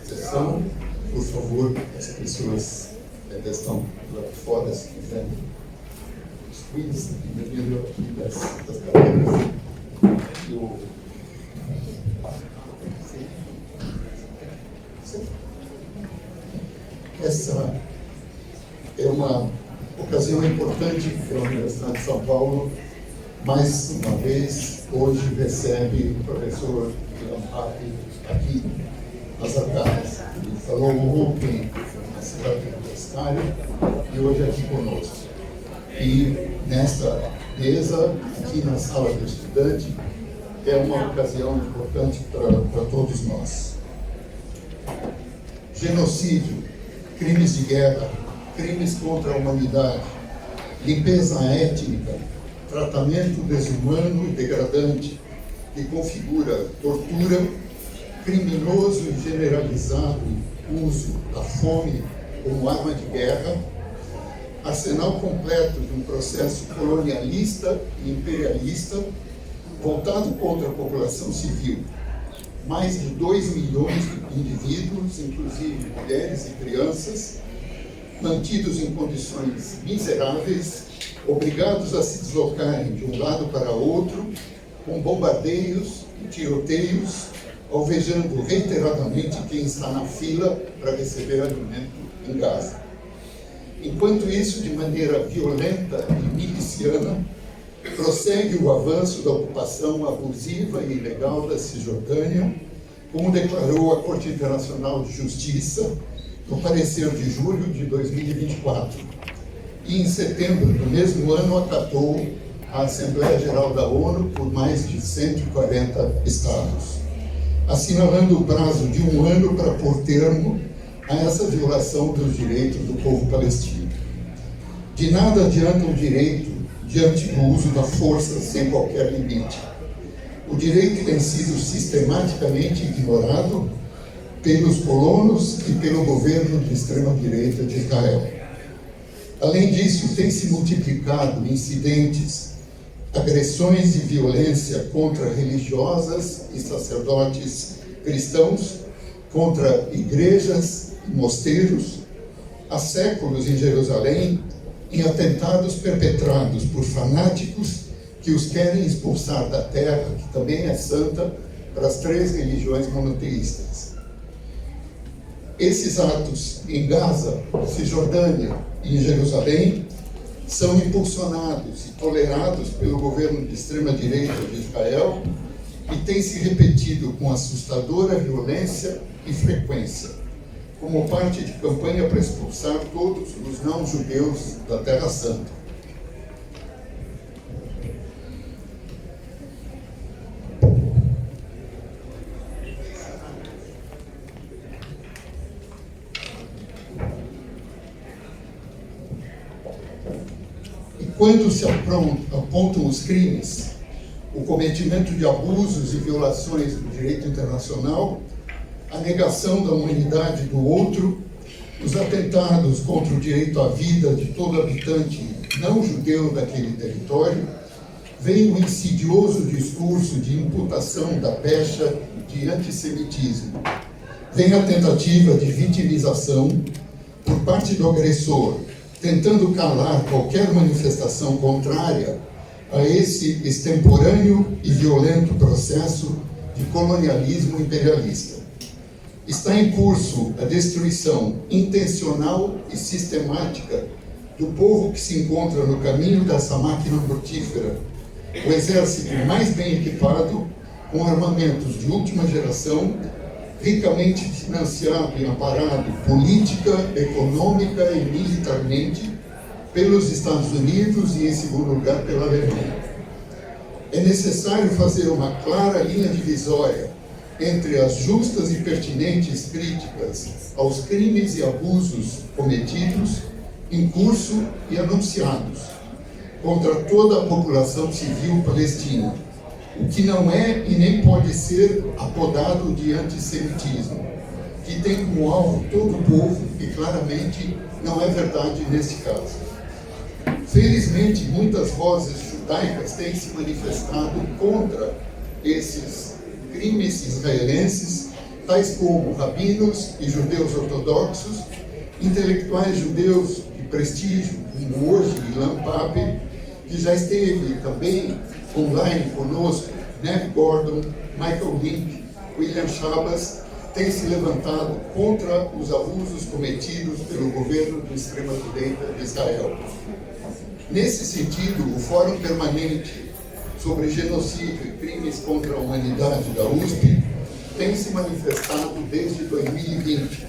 sessão. Por favor, as pessoas que estão lá fora, se quiserem, os quiz, devido aqui das cadeiras. Essa é uma ocasião importante que a Universidade de São Paulo, mais uma vez, hoje recebe o professor William Happ aqui nas Arcadas. Ele falou ontem na cidade universitária e hoje aqui conosco. E nesta mesa, aqui na sala do estudante, é uma ocasião importante para todos nós. Genocídio, crimes de guerra, crimes contra a humanidade, limpeza étnica, tratamento desumano e degradante que configura tortura, criminoso e generalizado uso da fome como arma de guerra, arsenal completo de um processo colonialista e imperialista voltado contra a população civil. Mais de 2 milhões de indivíduos, inclusive mulheres e crianças, mantidos em condições miseráveis, obrigados a se deslocarem de um lado para outro, com bombardeios e tiroteios, alvejando reiteradamente quem está na fila para receber alimento em Gaza. Enquanto isso, de maneira violenta e miliciana, prossegue o avanço da ocupação abusiva e ilegal da Cisjordânia, como declarou a Corte Internacional de Justiça no parecer de julho de 2024. E em setembro do mesmo ano acatou a Assembleia Geral da ONU por mais de 140 estados, assinalando o prazo de 1 ano para pôr termo a essa violação dos direitos do povo palestino. De nada adianta o direito diante do uso da força sem qualquer limite. O direito tem sido sistematicamente ignorado pelos colonos e pelo governo de extrema-direita de Israel. Além disso, tem se multiplicado incidentes, agressões e violência contra religiosas e sacerdotes cristãos, contra igrejas e mosteiros, há séculos em Jerusalém, em atentados perpetrados por fanáticos que os querem expulsar da terra, que também é santa, para as 3 religiões monoteístas. Esses atos em Gaza, Cisjordânia e em Jerusalém são impulsionados e tolerados pelo governo de extrema-direita de Israel e têm se repetido com assustadora violência e frequência, como parte de campanha para expulsar todos os não-judeus da Terra Santa. E quando se apontam os crimes, o cometimento de abusos e violações do direito internacional, a negação da humanidade do outro, os atentados contra o direito à vida de todo habitante não judeu daquele território, vem o insidioso discurso de imputação da pecha de antissemitismo. Vem a tentativa de vitimização por parte do agressor, tentando calar qualquer manifestação contrária a esse extemporâneo e violento processo de colonialismo imperialista. Está em curso a destruição intencional e sistemática do povo que se encontra no caminho dessa máquina mortífera, o exército mais bem equipado, com armamentos de última geração, ricamente financiado e amparado política, econômica e militarmente pelos Estados Unidos e, em segundo lugar, pela Alemanha. É necessário fazer uma clara linha divisória entre as justas e pertinentes críticas aos crimes e abusos cometidos, em curso e anunciados, contra toda a população civil palestina, o que não é e nem pode ser apodado de antissemitismo, que tem como alvo todo o povo e claramente não é verdade neste caso. Felizmente, muitas vozes judaicas têm se manifestado contra esses crimes israelenses tais como rabinos e judeus ortodoxos, intelectuais judeus de prestígio, como hoje Ilan Pappe, que já esteve também online conosco, Neve Gordon, Michael Link, William Schabas, tem se levantado contra os abusos cometidos pelo governo de extrema-direita de Israel. Nesse sentido, o Fórum Permanente sobre Genocídio e Crimes contra a Humanidade da USP tem se manifestado desde 2020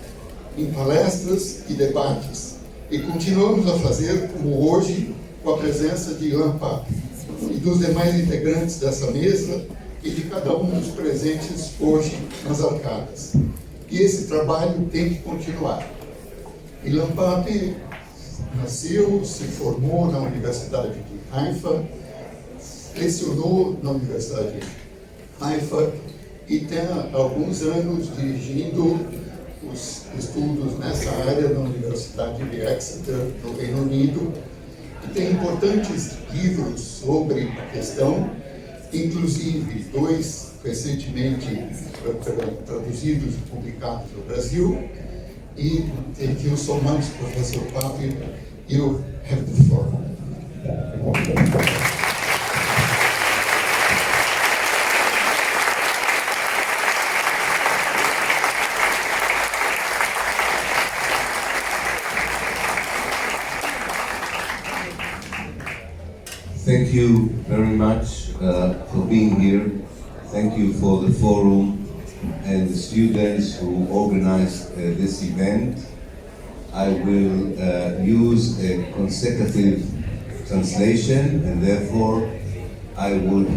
em palestras e debates, e continuamos a fazer como hoje com a presença de Ilan Pappe e dos demais integrantes dessa mesa e de cada um dos presentes hoje nas arcadas. E esse trabalho tem que continuar. Ilan Pappe nasceu, se formou na Universidade de Haifa, lecionou na Universidade de Haifa e tem há alguns anos dirigindo os estudos nessa área na Universidade de Exeter, no Reino Unido, e tem importantes livros sobre a questão, inclusive 2 recentemente traduzidos e publicados no Brasil. E thank you so much, Professor Pappe. You have the floor. Thank you very much for being here. Thank you for the forum and the students who organized this event. I will use a consecutive translation, and therefore I would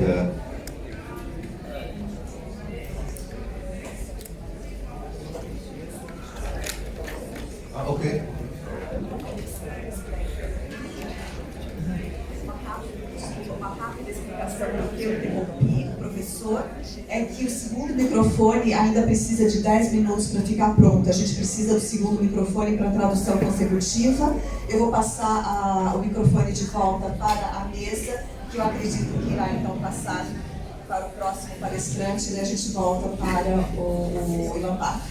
okay. Que eu interrompi o professor, é que o segundo microfone ainda precisa de 10 minutos para ficar pronto. A gente precisa do segundo microfone para tradução consecutiva. Eu vou passar o microfone de volta para a mesa, que eu acredito que irá então passar para o próximo palestrante, e a gente volta para o Ilan Pappe.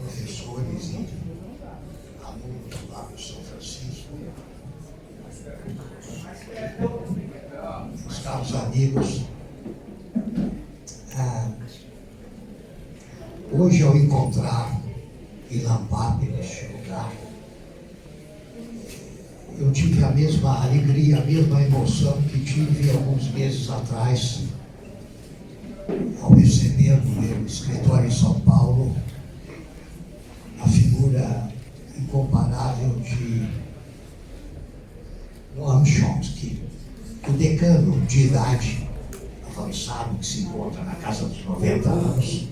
Professores e alunos lá do São Francisco, os caros amigos, hoje ao encontrar Ilan Pappe neste lugar, eu tive a mesma alegria, a mesma emoção que tive alguns meses atrás, ao receber no meu escritório em São Paulo a figura incomparável de Noam Chomsky, o decano de idade avançado que se encontra na casa dos 90 anos,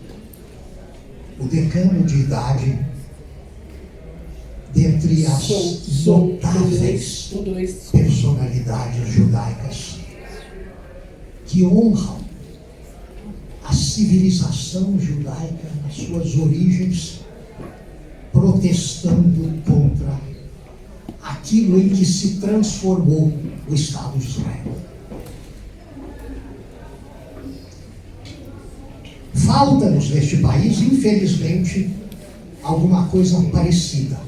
o decano de idade dentre as notáveis personalidades judaicas que honram a civilização judaica nas suas origens, protestando contra aquilo em que se transformou o Estado de Israel. Falta-nos neste país, infelizmente, alguma coisa parecida.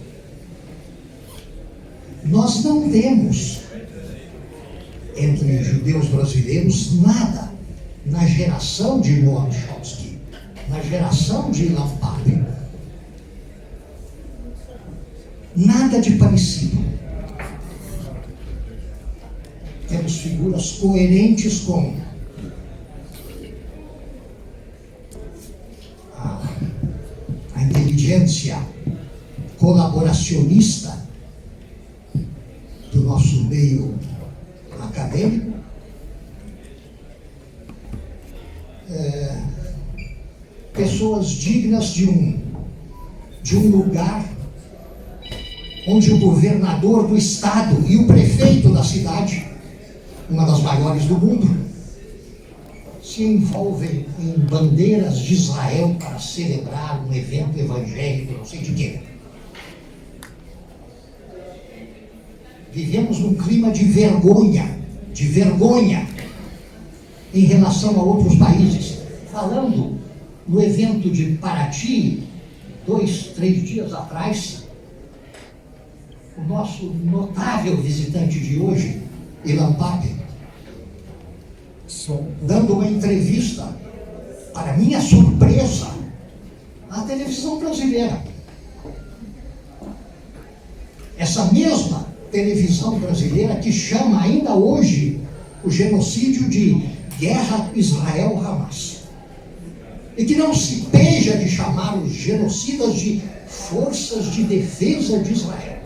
Nós não temos, entre judeus brasileiros, nada na geração de Noam Chomsky, na geração de Ilan Pappe. Nada de parecido. Temos figuras coerentes com a inteligência colaboracionista do nosso meio acadêmico, pessoas dignas de um lugar onde o governador do estado e o prefeito da cidade, uma das maiores do mundo, se envolvem em bandeiras de Israel para celebrar um evento evangélico, não sei de quê. Vivemos num clima de vergonha em relação a outros países. Falando no evento de Paraty, 2, 3 dias atrás, o nosso notável visitante de hoje, Ilan Pape, dando uma entrevista, para minha surpresa, à televisão brasileira. Essa mesma televisão brasileira que chama ainda hoje o genocídio de Guerra Israel-Hamas. E que não se peja de chamar os genocidas de Forças de Defesa de Israel.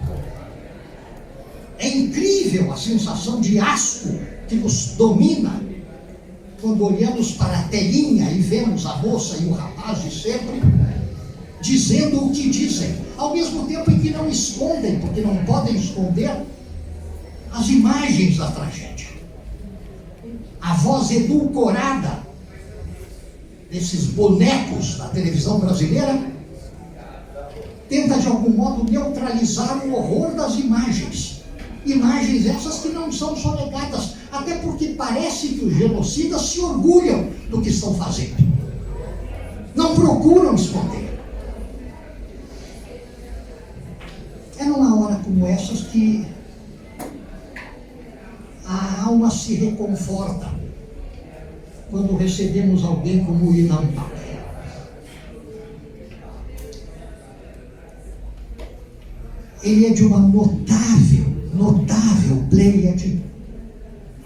É incrível a sensação de asco que nos domina quando olhamos para a telinha e vemos a moça e o rapaz de sempre dizendo o que dizem, ao mesmo tempo em que não escondem, porque não podem esconder, as imagens da tragédia. A voz edulcorada desses bonecos da televisão brasileira tenta de algum modo neutralizar o horror das imagens. Imagens essas que não são sonegadas, até porque parece que os genocidas se orgulham do que estão fazendo. Não procuram esconder. É numa hora como essas que a alma se reconforta quando recebemos alguém como o Ilan Pape. Ele é de uma notável pleiade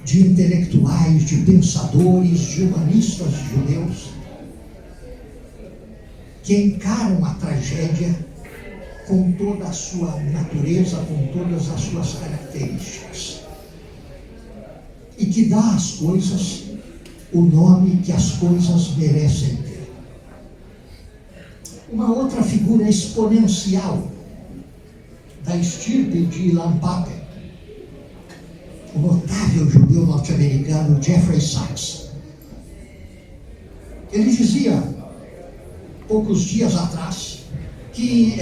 de intelectuais, de pensadores, de humanistas judeus que encaram a tragédia com toda a sua natureza, com todas as suas características. E que dá às coisas o nome que as coisas merecem ter. Uma outra figura exponencial da estirpe de Ilan Pape, o notável judeu norte-americano Jeffrey Sachs. Ele dizia, poucos dias atrás, que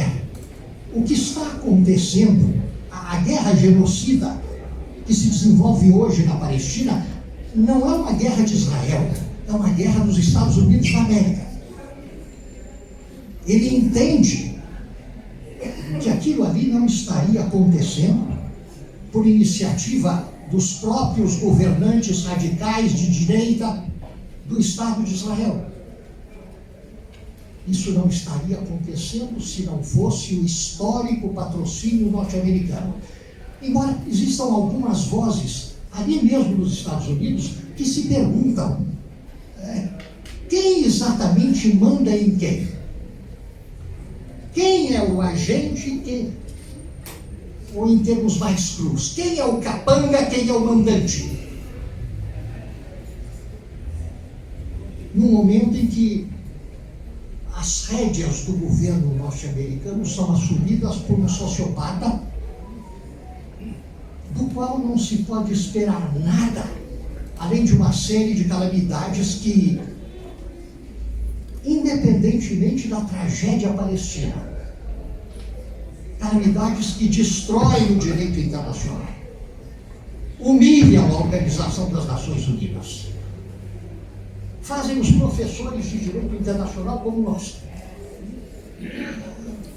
o que está acontecendo, a guerra genocida que se desenvolve hoje na Palestina, não é uma guerra de Israel, é uma guerra dos Estados Unidos da América. Ele entende que aquilo ali não estaria acontecendo por iniciativa dos próprios governantes radicais de direita do Estado de Israel. Isso não estaria acontecendo se não fosse o histórico patrocínio norte-americano. Embora existam algumas vozes, ali mesmo nos Estados Unidos, que se perguntam quem exatamente manda em quem? Quem é o agente, ou em termos mais crus, quem é o capanga, quem é o mandante? No momento em que as rédeas do governo norte-americano são assumidas por um sociopata, do qual não se pode esperar nada, além de uma série de calamidades que, independentemente da tragédia palestina, calamidades que destroem o direito internacional, humilham a Organização das Nações Unidas, fazem os professores de direito internacional como nós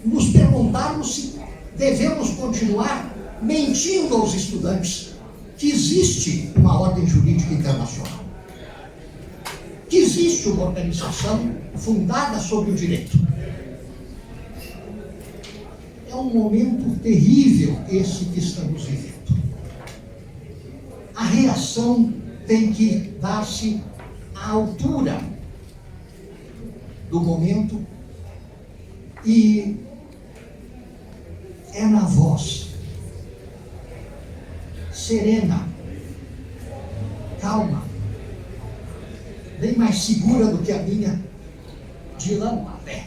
nos perguntarmos se devemos continuar mentindo aos estudantes que existe uma ordem jurídica internacional, que existe uma organização fundada sobre o direito. É um momento terrível esse que estamos vivendo. A reação tem que dar-se à altura do momento e é na voz serena, calma, bem mais segura do que a minha, de Ilan Pape,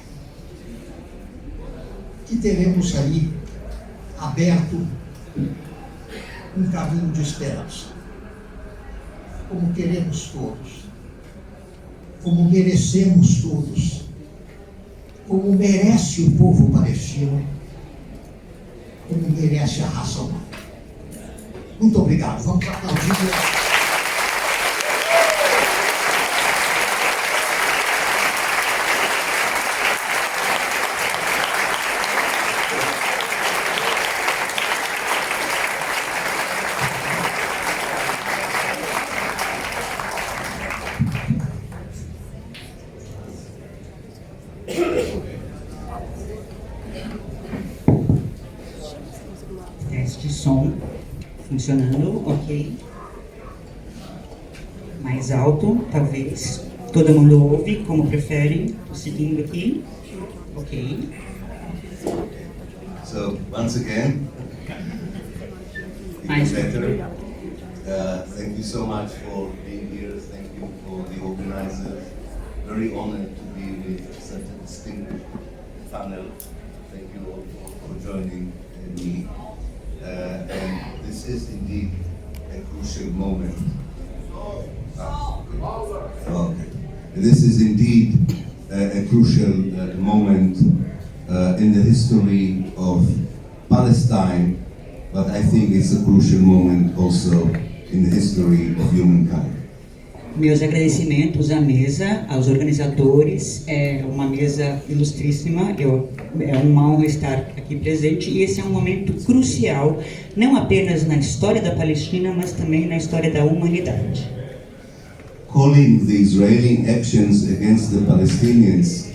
que teremos ali aberto um caminho de esperança, como queremos todos como merecemos todos, como merece o povo palestino, como merece a raça humana. Muito obrigado. Vamos aplaudir. Teste de som funcionando, ok. Mais alto, talvez. Todo mundo ouve, como prefere. Tô seguindo aqui. Ok. So once again, Nice. even better. Thank you so much for being here. Thank you for the organizers. Very honored to be with such a distinguished panel. Thank you all for joining me. And this is indeed a crucial moment. Okay. This is indeed a crucial moment in the history of Palestine, but I think it's a crucial moment also in the history of humankind. Meus agradecimentos à mesa, aos organizadores. É uma mesa ilustríssima. É uma honra estar aqui presente. E esse é um momento crucial, não apenas na história da Palestina, mas também na história da humanidade. Calling the Israeli actions against the Palestinians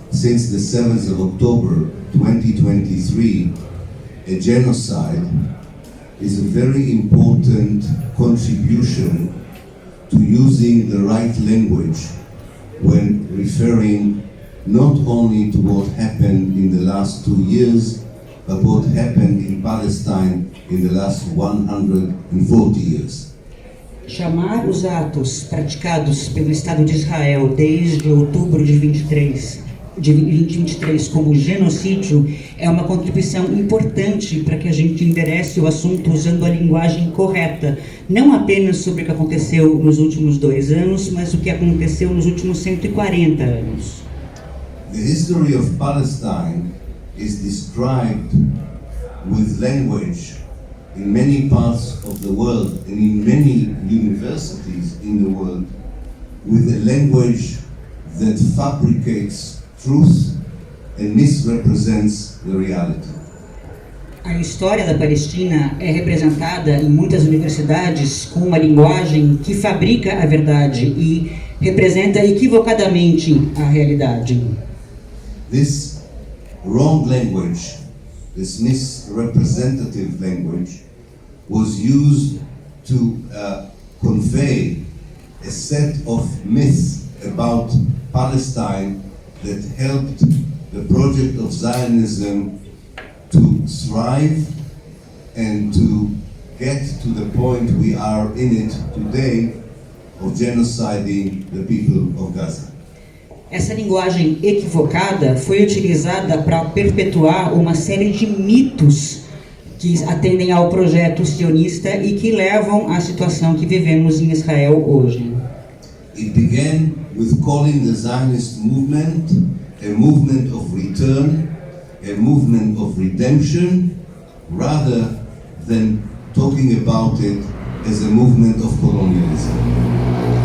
since the 7th of October 2023 a genocide is a very important contribution to using the right language when referring not only to what happened in the last 2 years, but what happened in Palestine in the last 140 years. Chamar os atos praticados pelo Estado de Israel desde outubro de 2023 como genocídio é uma contribuição importante para que a gente enderece o assunto usando a linguagem correta, não apenas sobre o que aconteceu nos últimos 2 anos, mas o que aconteceu nos últimos 140 anos. The history of Palestine is described with language in many parts of the world and in many universities in the world with a language that fabricates truth and misrepresents the reality. A história da Palestina é representada em muitas universidades com uma linguagem que fabrica a verdade e representa equivocadamente a realidade. This wrong language, this misrepresentative language, was used to convey a set of myths about Palestine that helped the project of Zionism to thrive and to get to the point we are in it today of genociding the people of Gaza. Essa linguagem equivocada foi utilizada para perpetuar uma série de mitos que atendem ao projeto sionista e que levam à situação que vivemos em Israel hoje. It began with calling the Zionist movement a movement of return, a movement of redemption, rather than talking about it as a movement of colonialism.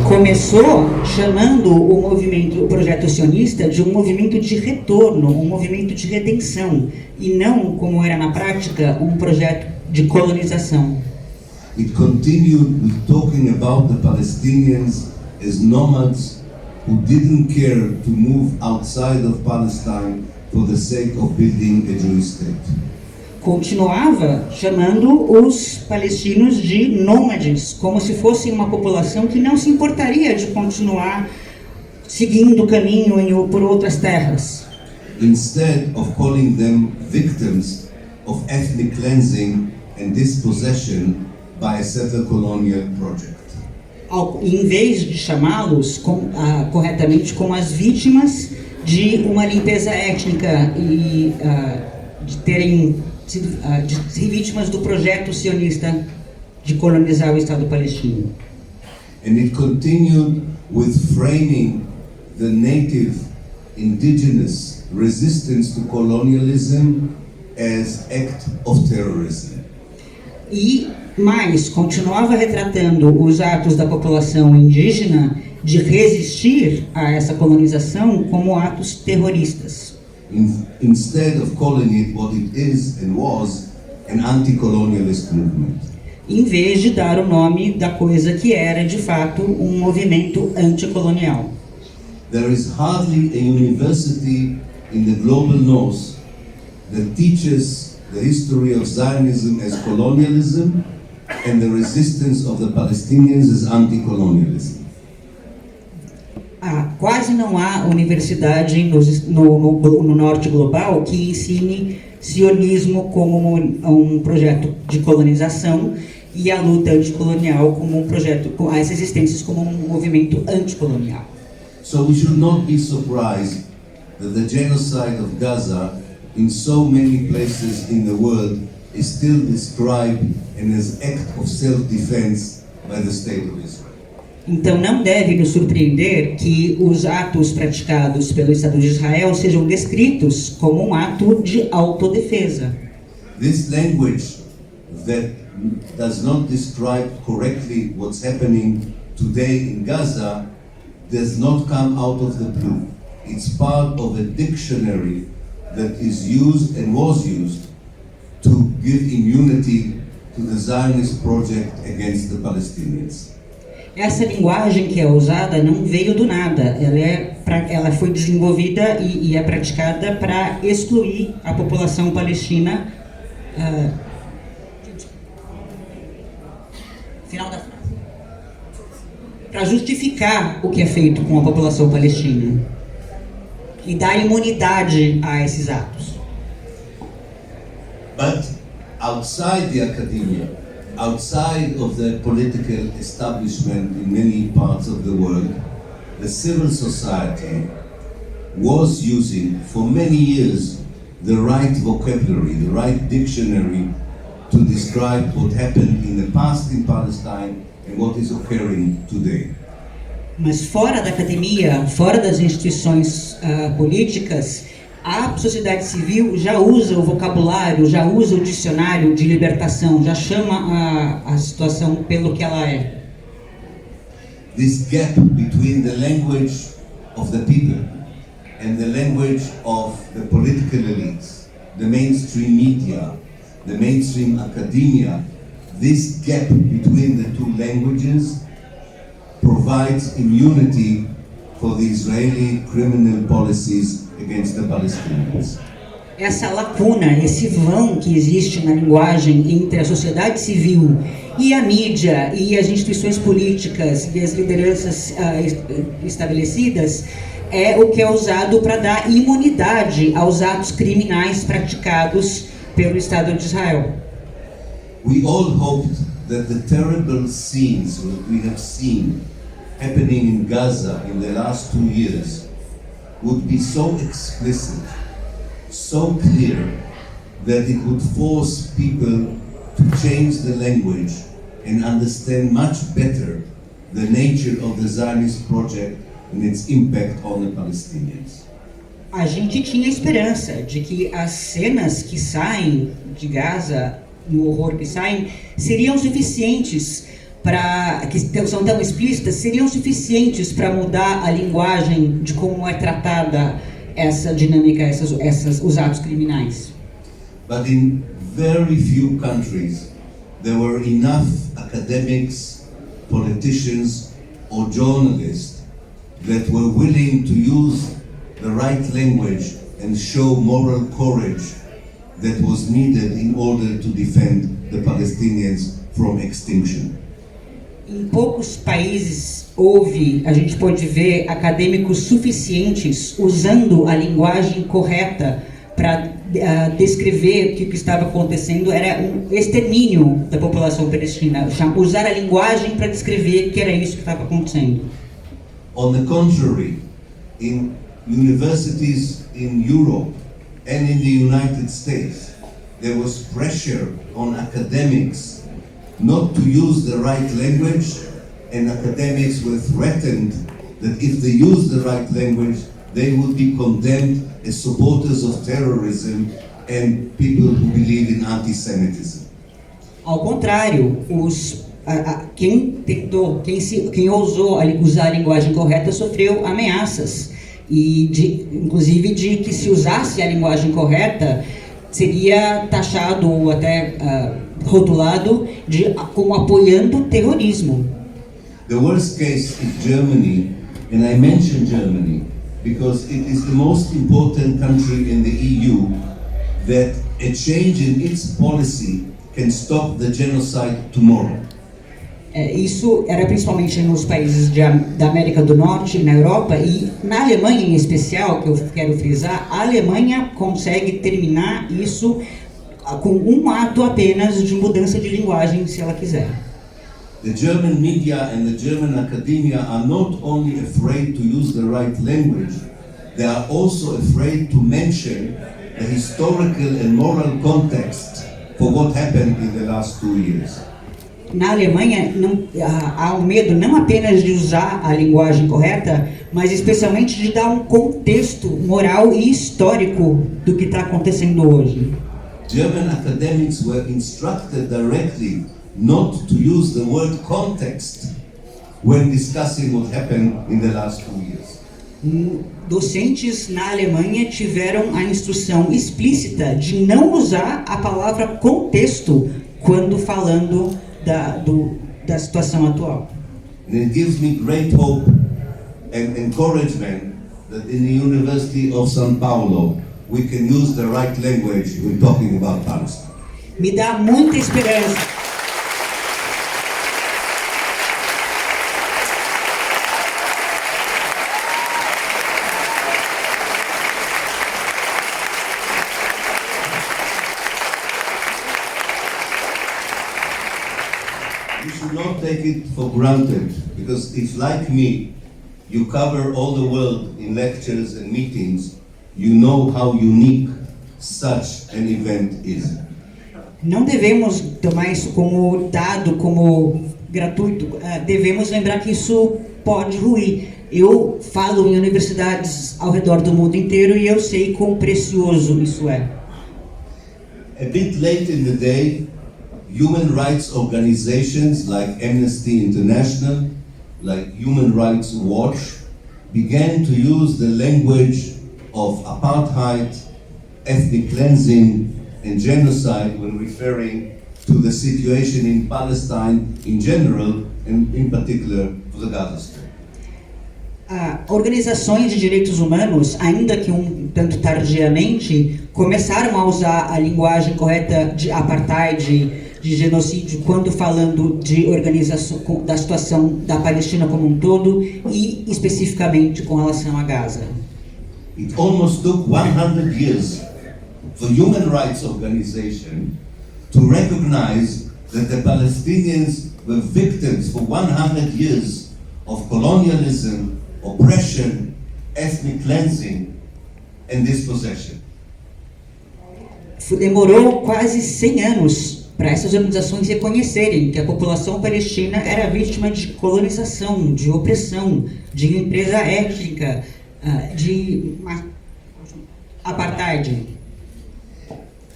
Começou chamando o projeto sionista de um movimento de retorno, um movimento de redenção, e não, como era na prática, um projeto de colonização. It continued with talking about the Palestinians as nomads who didn't care to move outside of Palestine for the sake of building a Jewish state. Continuava chamando os palestinos de nômades, como se fossem uma população que não se importaria de continuar seguindo o caminho por outras terras. Instead of calling them victims of ethnic cleansing and dispossession by a settler colonial project. Em vez de chamá-los corretamente como as vítimas de uma limpeza étnica e de terem de ser vítimas do projeto sionista de colonizar o Estado palestino. And it continued with framing the native indigenous resistance to colonialism as act of terrorism. E mais, continuava retratando os atos da população indígena de resistir a essa colonização como atos terroristas. Instead of calling it what it is and was, an anti-colonialist movement. Em vez de dar o nome da coisa que era, de fato, um movimento anticolonial. There is hardly a university in the global north that teaches the history of Zionism as colonialism and the resistance of the Palestinians as anti-colonialism. Quase não há universidade no norte global que ensine sionismo como um projeto de colonização e a luta anticolonial como um projeto, as resistências como um movimento anticolonial. So we should not be surprised that the genocide of Gaza in so many places in the world is still described as an act of self-defense by the State of Israel. Então não deve nos surpreender que os atos praticados pelo Estado de Israel sejam descritos como um ato de autodefesa. This language that does not describe correctly what's happening today in Gaza does not come out of the blue. It's part of a dictionary that is used and was used to give immunity to the Zionist project against the Palestinians. Essa linguagem que é usada não veio do nada, ela foi desenvolvida e é praticada para excluir a população palestina. Final da frase. Para justificar o que é feito com a população palestina e dar imunidade a esses atos. But outside the academia, outside of the political establishment in many parts of the world, the civil society was using for many years the right vocabulary, the right dictionary to describe what happened in the past in Palestine and what is occurring today. Mas fora da academia, fora das instituições políticas, a sociedade civil já usa o vocabulário, já usa o dicionário de libertação, já chama a situação pelo que ela é. This gap between the language of the people and the language of the political elites, the mainstream media, the mainstream academia, this gap between the two languages provides immunity for the Israeli criminal policies against the Palestinians. Essa lacuna, esse vão que existe na linguagem entre a sociedade civil e a mídia e as instituições políticas e as lideranças estabelecidas é o que é usado para dar imunidade aos atos criminais praticados pelo Estado de Israel. We all hoped that the terrible scenes that we have seen happening in Gaza in the last 2 years would be so explicit, so clear, that it would force people to change the language and understand much better the nature of the Zionist project and its impact on the Palestinians. A gente tinha esperança de que as cenas que saem de Gaza, no horror que saem, seriam suficientes que são tão explícitas, seriam suficientes para mudar a linguagem de como é tratada essa dinâmica, os atos criminais. But in very few countries there were enough academics, politicians or journalists that were willing to use the right language and show moral courage that was needed in order to defend the Palestinians from extinction. Em poucos países a gente pode ver acadêmicos suficientes usando a linguagem correta para descrever que o que estava acontecendo era um extermínio da população palestina, usar a linguagem para descrever que era isso que estava acontecendo. On the contrary, in universities in Europe and in the United States, there was pressure on academics not to use the right language, and academics were threatened that if they use the right language, they would be condemned as supporters of terrorism and people who believe in anti-Semitism. Ao contrário, quem ousou usar a linguagem correta sofreu ameaças, inclusive de que se usasse a linguagem correta seria taxado ou até rotulado como apoiando o terrorismo. The worst case is Germany, and I mention Germany because it is the most important country in the EU that a change in its policy can stop the genocide tomorrow. Isso era principalmente nos países da América do Norte e na Europa, e na Alemanha em especial, que eu quero frisar, a Alemanha consegue terminar isso com um ato apenas de mudança de linguagem, se ela quiser. The German media and the German academia are not only afraid to use the right language, they are also afraid to mention the historical and moral context for what happened in the last 2 years. Na Alemanha há um medo não apenas de usar a linguagem correta, mas especialmente de dar um contexto moral e histórico do que está acontecendo hoje. German academics were instructed directly not to use the word context when discussing what happened in the last 2 years. Docentes na Alemanha tiveram a instrução explícita de não usar a palavra contexto quando falando da situação atual. And it gives me great hope and encouragement that in the University of São Paulo we can use the right language when talking about Palestine. Me dá muita esperança. You should not take it for granted, because if, like me, you cover all the world in lectures and meetings, you know how unique such an event is. Não devemos tomar isso como dado, como gratuito. Devemos lembrar que isso pode ruir. Eu falo em universidades ao redor do mundo inteiro e eu sei quão precioso isso é. A bit late in the day, human rights organizations like Amnesty International, like Human Rights Watch, began to use the language of apartheid, ethnic cleansing, and genocide when referring to the situation in Palestine in general and in particular to the Gaza Strip. Organizações de direitos humanos, ainda que um tanto tardiamente, começaram a usar a linguagem correta de apartheid, de genocídio, quando falando de organização da situação da Palestina como um todo e especificamente com relação a Gaza. It almost took 100 years for human rights organizations to recognize that the Palestinians were victims for 100 years of colonialism, oppression, ethnic cleansing, and dispossession. Demorou quase 100 anos para essas organizações reconhecerem que a população palestina era vítima de colonização, de opressão, de limpeza étnica, de apartheid.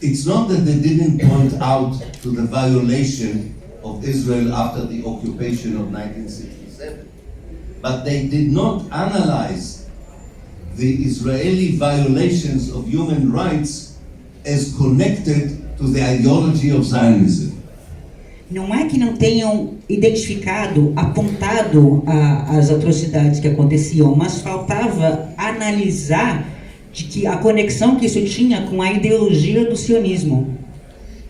It's not that they didn't point out to the violation of Israel after the occupation of 1967, but they did not analyze the Israeli violations of human rights as connected to the ideology of Zionism. Não é que não tenham identificado, apontado as atrocidades que aconteciam, mas faltava analisar de que a conexão que isso tinha com a ideologia do sionismo.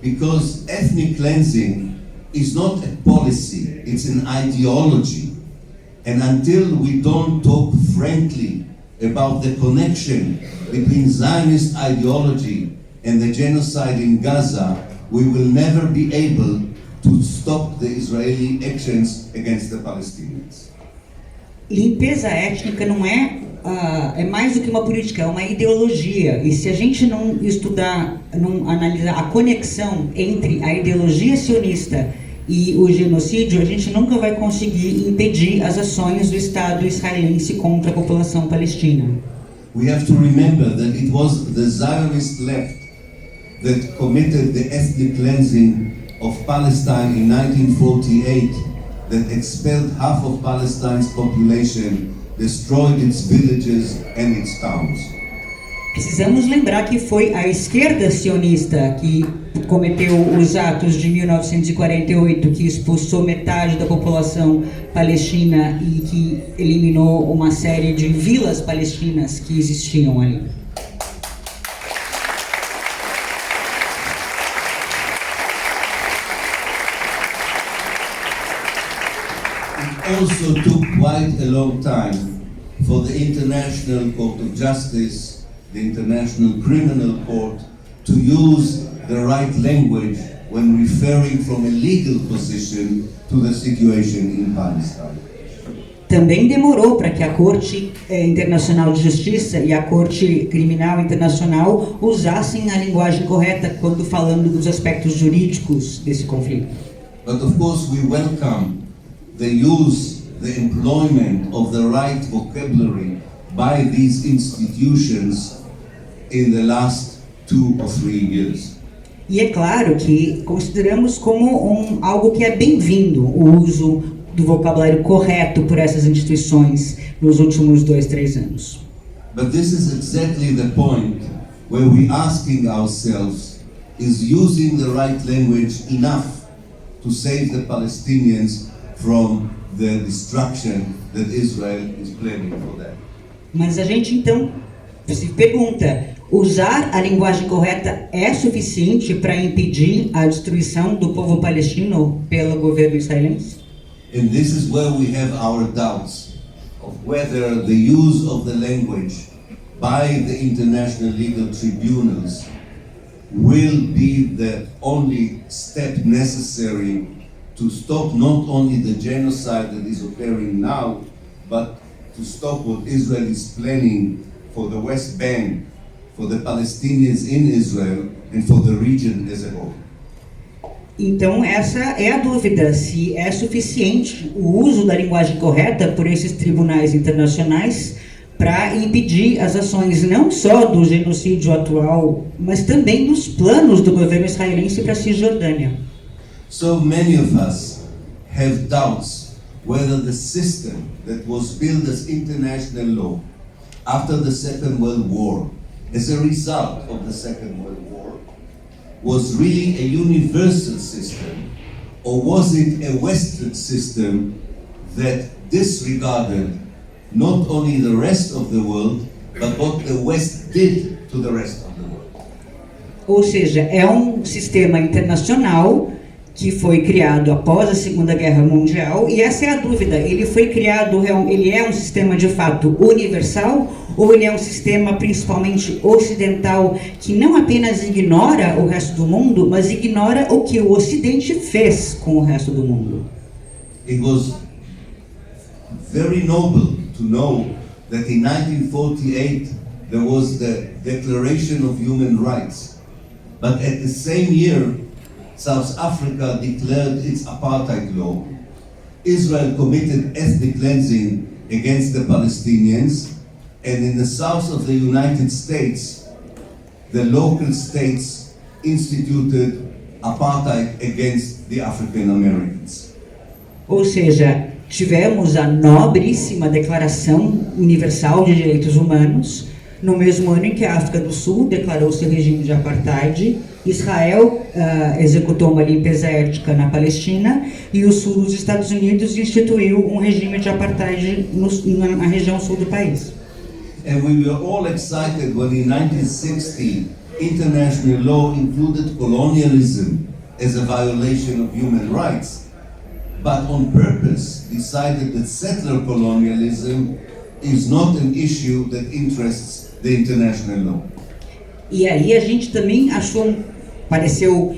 Because ethnic cleansing is not a policy, it's an ideology. And until we don't talk frankly about the connection between Zionist ideology and the genocide in Gaza, we will never be able to stop the Israeli actions against the Palestinians. Limpeza étnica não é mais do que uma política, é uma ideologia. E se a gente não estudar, não analisar a conexão entre a ideologia sionista e o genocídio, a gente nunca vai conseguir impedir as ações do Estado israelense contra a população palestina. We have to remember that it was the Zionist left that committed the ethnic cleansing of Palestine in 1948, that expelled half of Palestine's population, destroyed its villages and its towns. Precisamos lembrar que foi a esquerda sionista que cometeu os atos de 1948, que expulsou metade da população palestina e que eliminou uma série de vilas palestinas que existiam ali. It also took quite a long time for the International Court of Justice, the International Criminal Court, to use the right language when referring from a legal position to the situation in Palestine. Também demorou para que a Corte Internacional de Justiça e a Corte Criminal Internacional usassem a linguagem correta quando falando dos aspectos jurídicos desse conflito. But of course we welcome the use, the employment of the right vocabulary by these institutions in the last 2 or 3 years. E é claro que consideramos como algo que é bem-vindo o uso do vocabulário correto por essas instituições nos últimos 2, 3 anos. But this is exactly the point where we're asking ourselves, is using the right language enough to save the Palestinians from the destruction that Israel is planning for them? Mas a gente então se pergunta, usar a linguagem correta é suficiente para impedir a destruição do povo palestino pelo governo israelense? And this is where we have our doubts of whether the use of the language by the international legal tribunals will be the only step necessary to stop not only the genocide that is occurring now, but to stop what Israel is planning for the West Bank, for the Palestinians in Israel, and for the region as a whole. Então essa é a dúvida, se é suficiente o uso da linguagem correta por esses tribunais internacionais para impedir as ações não só do genocídio atual, mas também dos planos do governo israelense para a Cisjordânia. So many of us have doubts whether the system that was built as international law after the Second World War, as a result of the Second World War, was really a universal system, or was it a Western system that disregarded not only the rest of the world, but what the West did to the rest of the world? Ou seja, é um sistema internacional que foi criado após a Segunda Guerra Mundial, e essa é a dúvida, ele foi criado, ele é um sistema de fato universal, ou ele é um sistema principalmente ocidental, que não apenas ignora o resto do mundo, mas ignora o que o Ocidente fez com o resto do mundo? It was very noble to know that in 1948 there was the Declaration of Human Rights, but at the same year South Africa declared its apartheid law. Israel committed ethnic cleansing against the Palestinians, and in the south of the United States, the local states instituted apartheid against the African Americans. Ou seja, tivemos a nobríssima Declaração Universal de Direitos Humanos, no mesmo ano em que a África do Sul declarou seu regime de apartheid, Israel executou uma limpeza étnica na Palestina e o sul dos Estados Unidos instituiu um regime de apartheid na região sul do país. And we were all excited when in 1960 international law included colonialism as a violation of human rights, but on purpose decided that settler colonialism is not an issue that interests the international law. E aí a gente também pareceu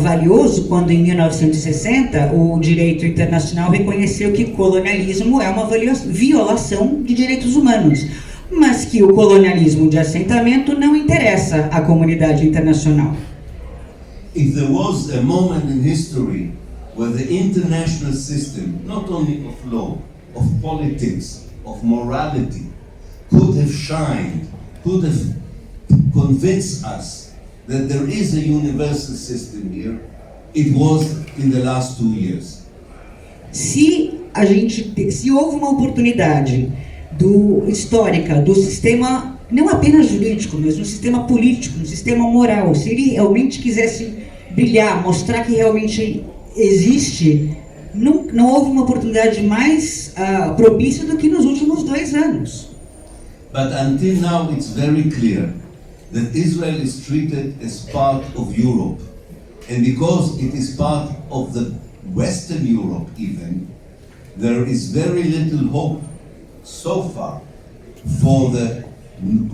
valioso quando em 1960 o direito internacional reconheceu que colonialismo é uma violação de direitos humanos, mas que o colonialismo de assentamento não interessa à comunidade internacional. If there was a moment in history where the international system, not only of law, of politics, of morality, could have shined, could have convinced us that there is a universal system here, it was in the last 2 years. Se houve uma oportunidade histórica do sistema, não apenas jurídico, mas um sistema político, um sistema moral, se ele realmente quisesse brilhar, mostrar que realmente existe, não houve uma oportunidade mais propícia do que nos últimos 2 anos. But until now it's very clear that Israel is treated as part of Europe. And because it is part of the Western Europe even, there is very little hope so far for the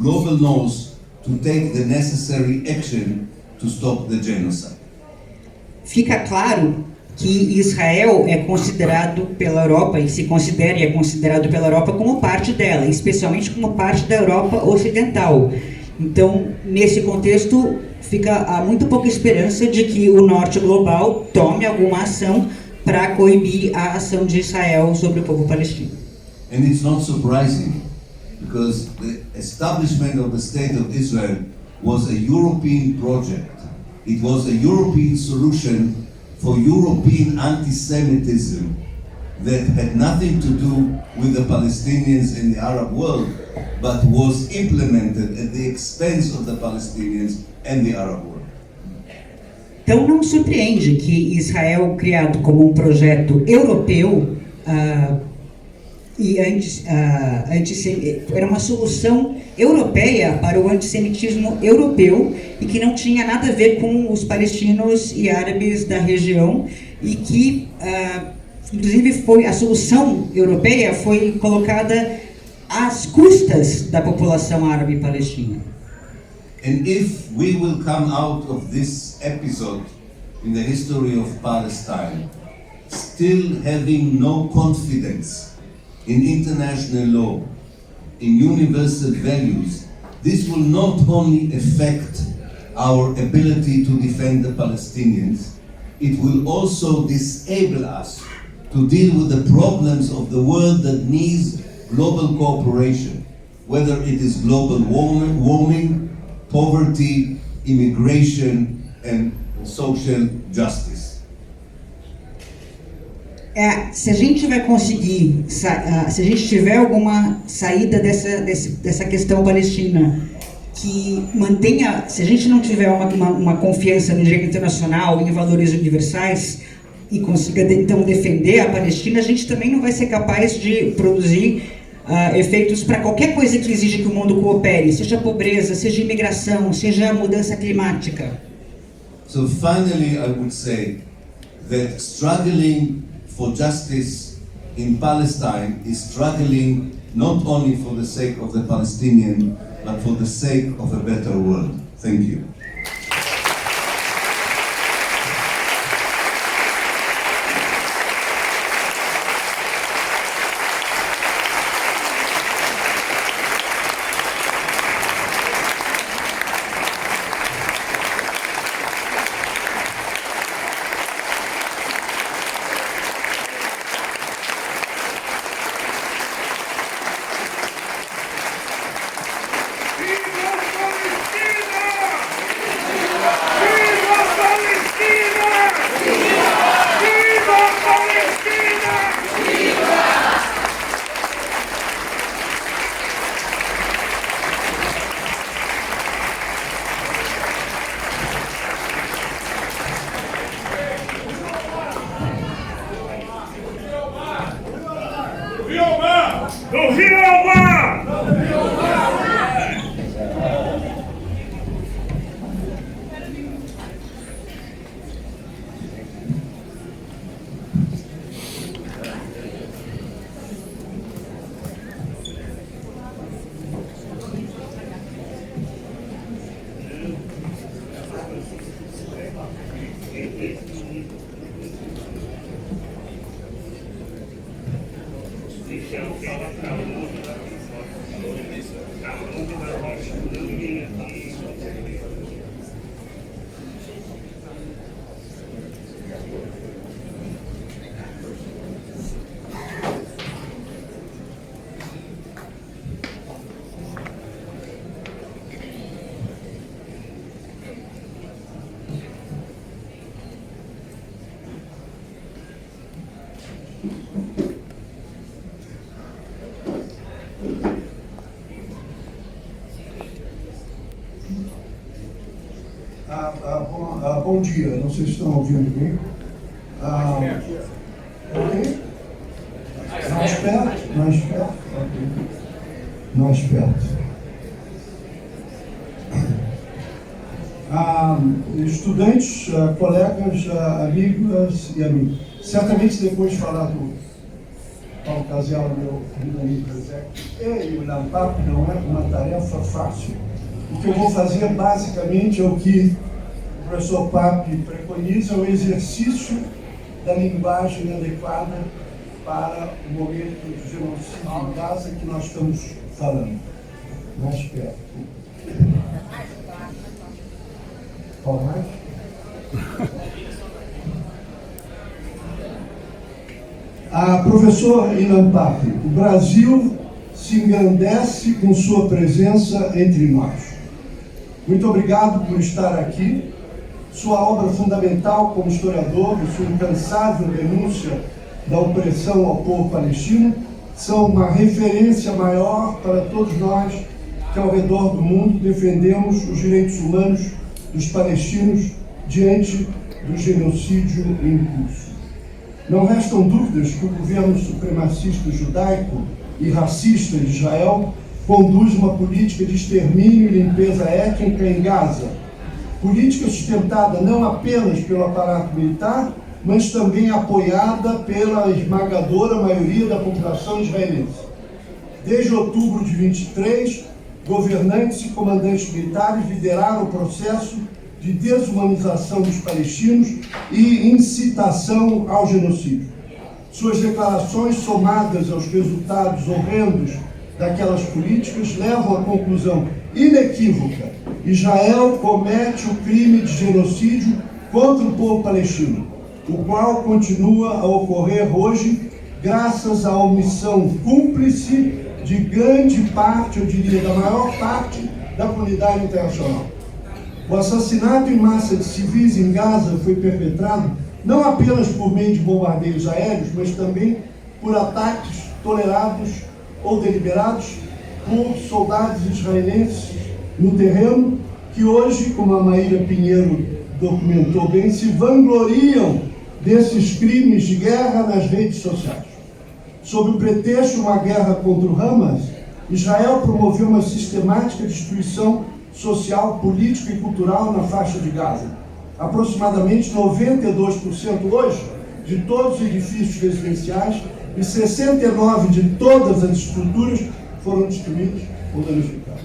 global north to take the necessary action to stop the genocide. Fica claro que Israel é considerado pela Europa, e se considera e é considerado pela Europa como parte dela, especialmente como parte da Europa Ocidental. Então, nesse contexto, há muito pouca esperança de que o norte global tome alguma ação para coibir a ação de Israel sobre o povo palestino. And it's not surprising, because the establishment of the State of Israel was a European project. It was a European solution for European anti-Semitism that had nothing to do with the Palestinians in the Arab world, but was implemented at the expense of the Palestinians and the Arab world. Então não surpreende que Israel, criado como um projeto europeu, era uma solução europeia para o antissemitismo europeu e que não tinha nada a ver com os palestinos e árabes da região, e que, inclusive, a solução europeia foi colocada às custas da população árabe palestina. And if we will come out of this episode in the history of Palestine, still having no confidence in international law, in universal values, this will not only affect our ability to defend the Palestinians, it will also disable us to deal with the problems of the world that needs global cooperation, whether it is global warming, poverty, immigration, and social justice. Se a gente vai conseguir, se a gente tiver alguma saída dessa questão palestina que mantenha, se a gente não tiver uma confiança no direito internacional, em valores universais, e consiga então defender a Palestina, a gente também não vai ser capaz de produzir efeitos para qualquer coisa que exija que o mundo coopere, seja pobreza, seja imigração, seja mudança climática. So finally, I would say that struggling for justice in Palestine is struggling not only for the sake of the Palestinian, but for the sake of a better world. Thank you. Bom dia, não sei se estão ouvindo bem. Ok? Mais perto? Mais perto? Ok. Mais perto. Estudantes, colegas, amigas e amigos. Certamente depois de falar do Paulo Casiel, meu amigo e o Lampap, não é uma tarefa fácil. O que eu vou fazer basicamente é o que o professor Pape preconiza, o exercício da linguagem adequada para o momento de genocídio em Gaza que nós estamos falando. Mais perto. Qual mais? Professor Ilan Pape, o Brasil se engrandece com sua presença entre nós. Muito obrigado por estar aqui. Sua obra fundamental como historiador e sua incansável denúncia da opressão ao povo palestino são uma referência maior para todos nós que ao redor do mundo defendemos os direitos humanos dos palestinos diante do genocídio em curso. Não restam dúvidas que o governo supremacista judaico e racista de Israel conduz uma política de extermínio e limpeza étnica em Gaza, política sustentada não apenas pelo aparato militar, mas também apoiada pela esmagadora maioria da população israelense. Desde outubro de 23, governantes e comandantes militares lideraram o processo de desumanização dos palestinos e incitação ao genocídio. Suas declarações, somadas aos resultados horrendos daquelas políticas, levam à conclusão inequívoca: Israel comete o crime de genocídio contra o povo palestino, o qual continua a ocorrer hoje graças à omissão cúmplice de grande parte, eu diria, da maior parte da comunidade internacional. O assassinato em massa de civis em Gaza foi perpetrado não apenas por meio de bombardeios aéreos, mas também por ataques tolerados ou deliberados por soldados israelenses no terreno, que hoje, como a Maíra Pinheiro documentou bem, se vangloriam desses crimes de guerra nas redes sociais. Sob o pretexto de uma guerra contra o Hamas, Israel promoveu uma sistemática destruição social, política e cultural na faixa de Gaza. Aproximadamente 92% hoje de todos os edifícios residenciais e 69% de todas as estruturas foram destruídos ou danificados.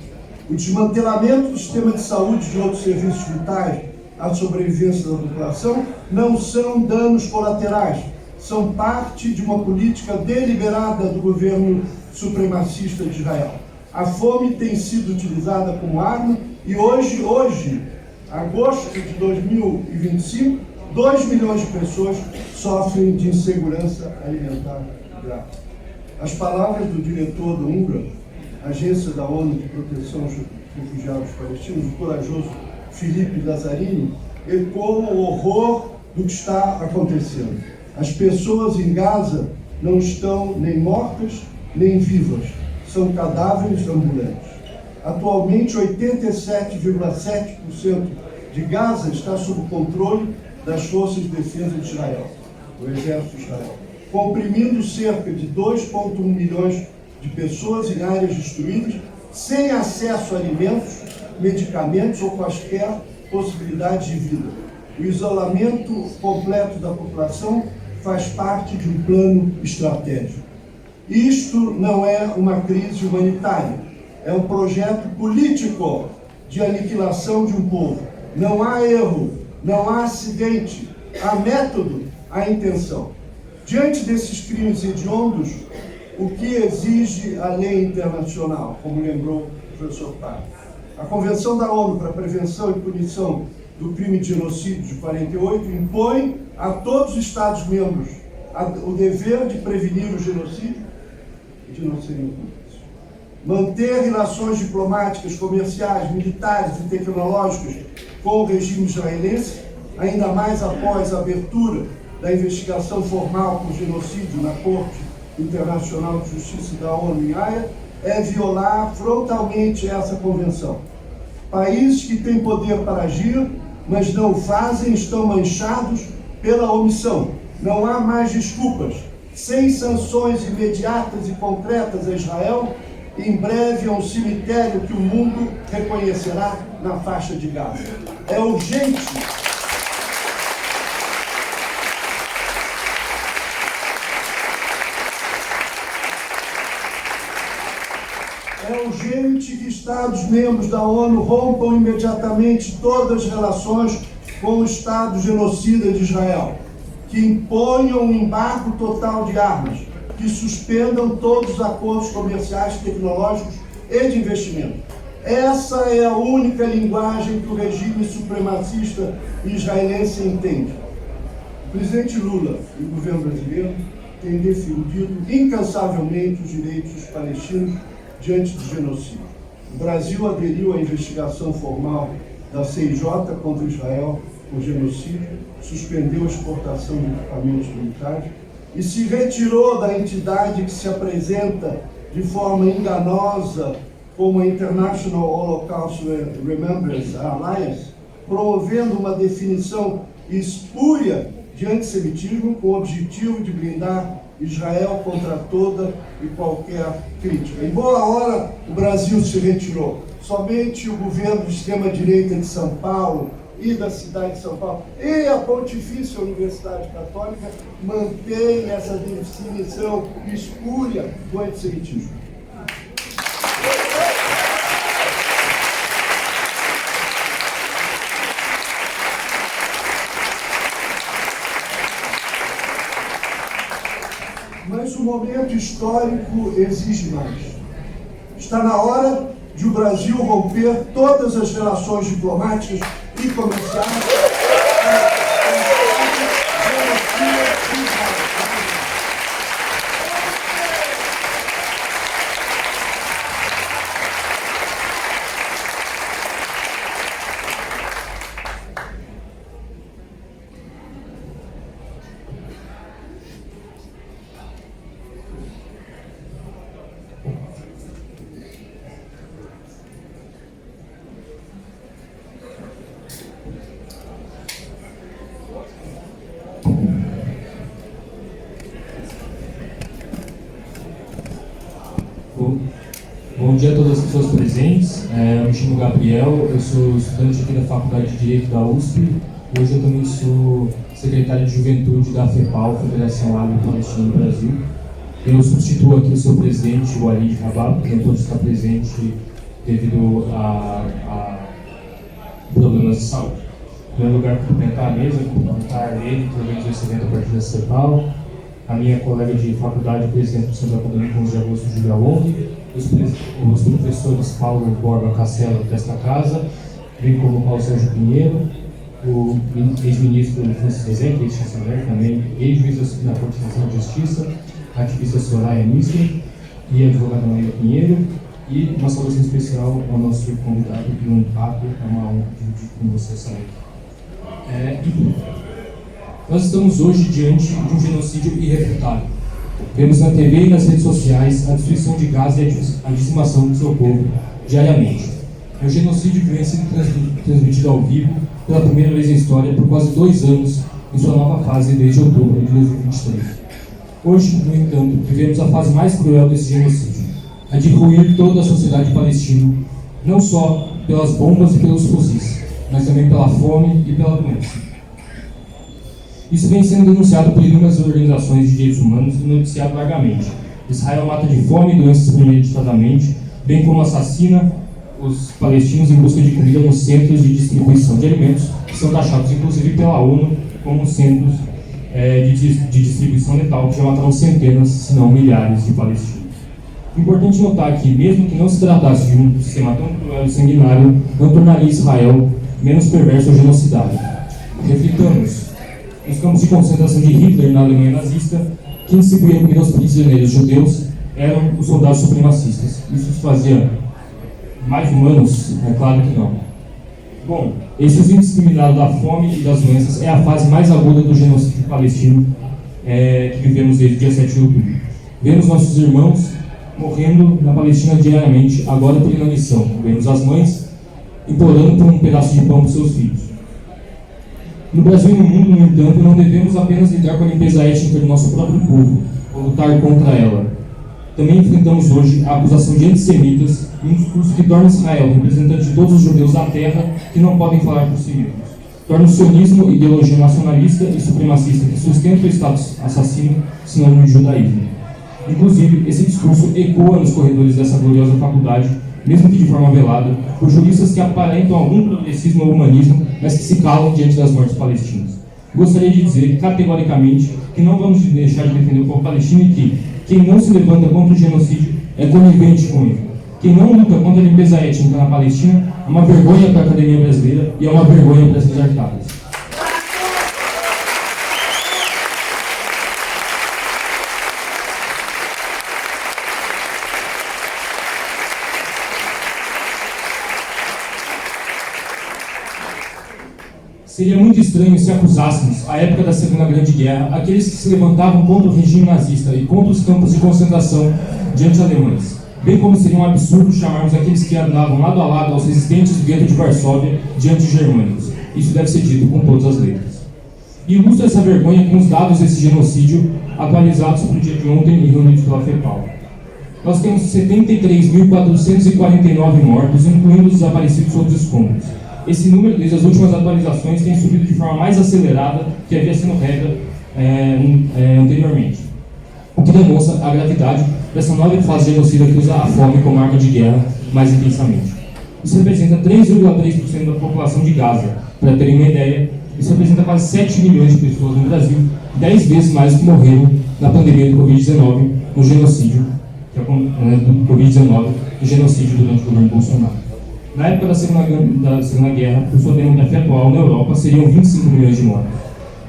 O desmantelamento do sistema de saúde e de outros serviços vitais à sobrevivência da população não são danos colaterais, são parte de uma política deliberada do governo supremacista de Israel. A fome tem sido utilizada como arma e hoje, agosto de 2025, 2 milhões de pessoas sofrem de insegurança alimentar grave. As palavras do diretor do UNRWA, Agência da ONU de Proteção aos Refugiados Palestinos, o corajoso Felipe Lazzarini, ecoam o horror do que está acontecendo. As pessoas em Gaza não estão nem mortas, nem vivas. São cadáveres ambulantes. Atualmente, 87,7% de Gaza está sob o controle das Forças de Defesa de Israel, do Exército de Israel, comprimindo cerca de 2,1 milhões de pessoas em áreas destruídas, sem acesso a alimentos, medicamentos ou quaisquer possibilidades de vida. O isolamento completo da população faz parte de um plano estratégico. Isto não é uma crise humanitária, é um projeto político de aniquilação de um povo. Não há erro, não há acidente, há método, há intenção. Diante desses crimes hediondos, o que exige a lei internacional, como lembrou o professor Pape? A Convenção da ONU para a Prevenção e Punição do Crime de Genocídio de 48 impõe a todos os Estados-membros o dever de prevenir o genocídio e de não serem cúmplices. Manter relações diplomáticas, comerciais, militares e tecnológicas com o regime israelense, ainda mais após a abertura da investigação formal por genocídio na Corte Internacional de Justiça da ONU em Haia é violar frontalmente essa convenção. Países que têm poder para agir, mas não o fazem, estão manchados pela omissão. Não há mais desculpas. Sem sanções imediatas e concretas a Israel, em breve é um cemitério que o mundo reconhecerá na faixa de Gaza. É urgente. É urgente que Estados-membros da ONU rompam imediatamente todas as relações com o Estado genocida de Israel, que imponham um embargo total de armas, que suspendam todos os acordos comerciais, tecnológicos e de investimento. Essa é a única linguagem que o regime supremacista israelense entende. O presidente Lula e o governo brasileiro têm defendido incansavelmente os direitos dos palestinos diante do genocídio. O Brasil aderiu à investigação formal da CIJ contra Israel por genocídio, suspendeu a exportação de equipamentos militares e se retirou da entidade que se apresenta de forma enganosa como a International Holocaust Remembrance Alliance, promovendo uma definição espúria de antissemitismo com o objetivo de blindar Israel contra toda e qualquer crítica. Em boa hora, o Brasil se retirou. Somente o governo de extrema-direita de São Paulo e da cidade de São Paulo e a Pontifícia Universidade Católica mantém essa definição espúria do antissemitismo. Mas o momento histórico exige mais. Está na hora de o Brasil romper todas as relações diplomáticas e comerciais. Bom dia a todas as pessoas presentes. Eu me chamo Gabriel, eu sou estudante aqui da Faculdade de Direito da USP. Hoje eu também sou secretário de Juventude da FEPAL, Federação Árabe-Palestina do Brasil. Eu substituo aqui o seu presidente, o Ali Rabab, que não pôde estar presente devido a problemas de saúde. Em primeiro lugar, cumprimentar a mesa, cumprimentar ele, que organizou esse evento a partir da FEPAL, a minha colega de faculdade, presidente do Centro Acadêmico 11 de Agosto, Julia Long, os professores Paulo Borba Castelo desta casa, bem como o Paulo Sérgio Pinheiro, o ex-ministro Francis Rezende, ex-chanceler também, ex-juiz da Corte Nacional de Justiça, a ativista Soraya Nisser e a advogada Maria Pinheiro, e uma saudação especial ao nosso convidado, Bruno Paco. É uma honra dividir com você essa noite. Nós estamos hoje diante de um genocídio irrefutável. Vemos na TV e nas redes sociais a destruição de Gaza e a dizimação do seu povo diariamente. É um genocídio que vem sendo transmitido ao vivo pela primeira vez na história por quase 2 anos em sua nova fase desde outubro de 2023. Hoje, no entanto, vivemos a fase mais cruel desse genocídio, a de ruir toda a sociedade palestina, não só pelas bombas e pelos fuzis, mas também pela fome e pela doença. Isso vem sendo denunciado por inúmeras organizações de direitos humanos e noticiado largamente. Israel mata de fome e doenças premeditadamente, bem como assassina os palestinos em busca de comida nos centros de distribuição de alimentos, que são taxados inclusive pela ONU como centros de distribuição letal, que já mataram centenas, se não milhares de palestinos. Importante notar que, mesmo que não se tratasse de um sistema tão cruel e sanguinário, não tornaria Israel menos perverso ou genocidário. Reflitamos. Nos campos de concentração de Hitler na Alemanha nazista, quem distribuía comida aos prisioneiros judeus eram os soldados supremacistas. Isso os fazia mais humanos? É claro que não. Bom, esse uso indiscriminado da fome e das doenças é a fase mais aguda do genocídio palestino que vivemos desde o dia 7 de outubro. Vemos nossos irmãos morrendo na Palestina diariamente, agora por inanição. Vemos as mães implorando por um pedaço de pão para seus filhos. No Brasil e no mundo, no entanto, não devemos apenas lidar com a limpeza étnica do nosso próprio povo, ou lutar contra ela. Também enfrentamos hoje a acusação de antissemitas e um discurso que torna Israel representante de todos os judeus da terra que não podem falar por si mesmos. Torna o sionismo ideologia nacionalista e supremacista que sustenta o Estado assassino, sinônimo de judaísmo. Inclusive, esse discurso ecoa nos corredores dessa gloriosa faculdade, mesmo que de forma velada, por juristas que aparentam algum progressismo ou humanismo, mas que se calam diante das mortes palestinas. Gostaria de dizer, categoricamente, que não vamos deixar de defender o povo palestino e que quem não se levanta contra o genocídio é conivente com ele. Quem não luta contra a limpeza étnica na Palestina é uma vergonha para a academia brasileira e é uma vergonha para essas arcadas. Seria muito estranho se acusássemos, à época da Segunda Grande Guerra, aqueles que se levantavam contra o regime nazista e contra os campos de concentração diante alemães. Bem como seria um absurdo chamarmos aqueles que andavam lado a lado aos resistentes do gueto de Varsóvia diante de germânicos. Isso deve ser dito com todas as letras. E ilustra essa vergonha com os dados desse genocídio atualizados para o dia de ontem e reunidos pela FEPAL. Nós temos 73.449 mortos, incluindo os desaparecidos sob os escombros. Esse número, desde as últimas atualizações, tem subido de forma mais acelerada que havia sido regra anteriormente. O que demonstra a gravidade dessa nova fase genocida que usa a fome como arma de guerra mais intensamente. Isso representa 3,3% da população de Gaza. Para terem uma ideia, isso representa quase 7 milhões de pessoas no Brasil, 10 vezes mais que morreram na pandemia do Covid-19, no genocídio, do Covid-19, no genocídio durante o governo Bolsonaro. Na época da Segunda Guerra, por sua demografia atual, na Europa, seriam 25 milhões de mortos.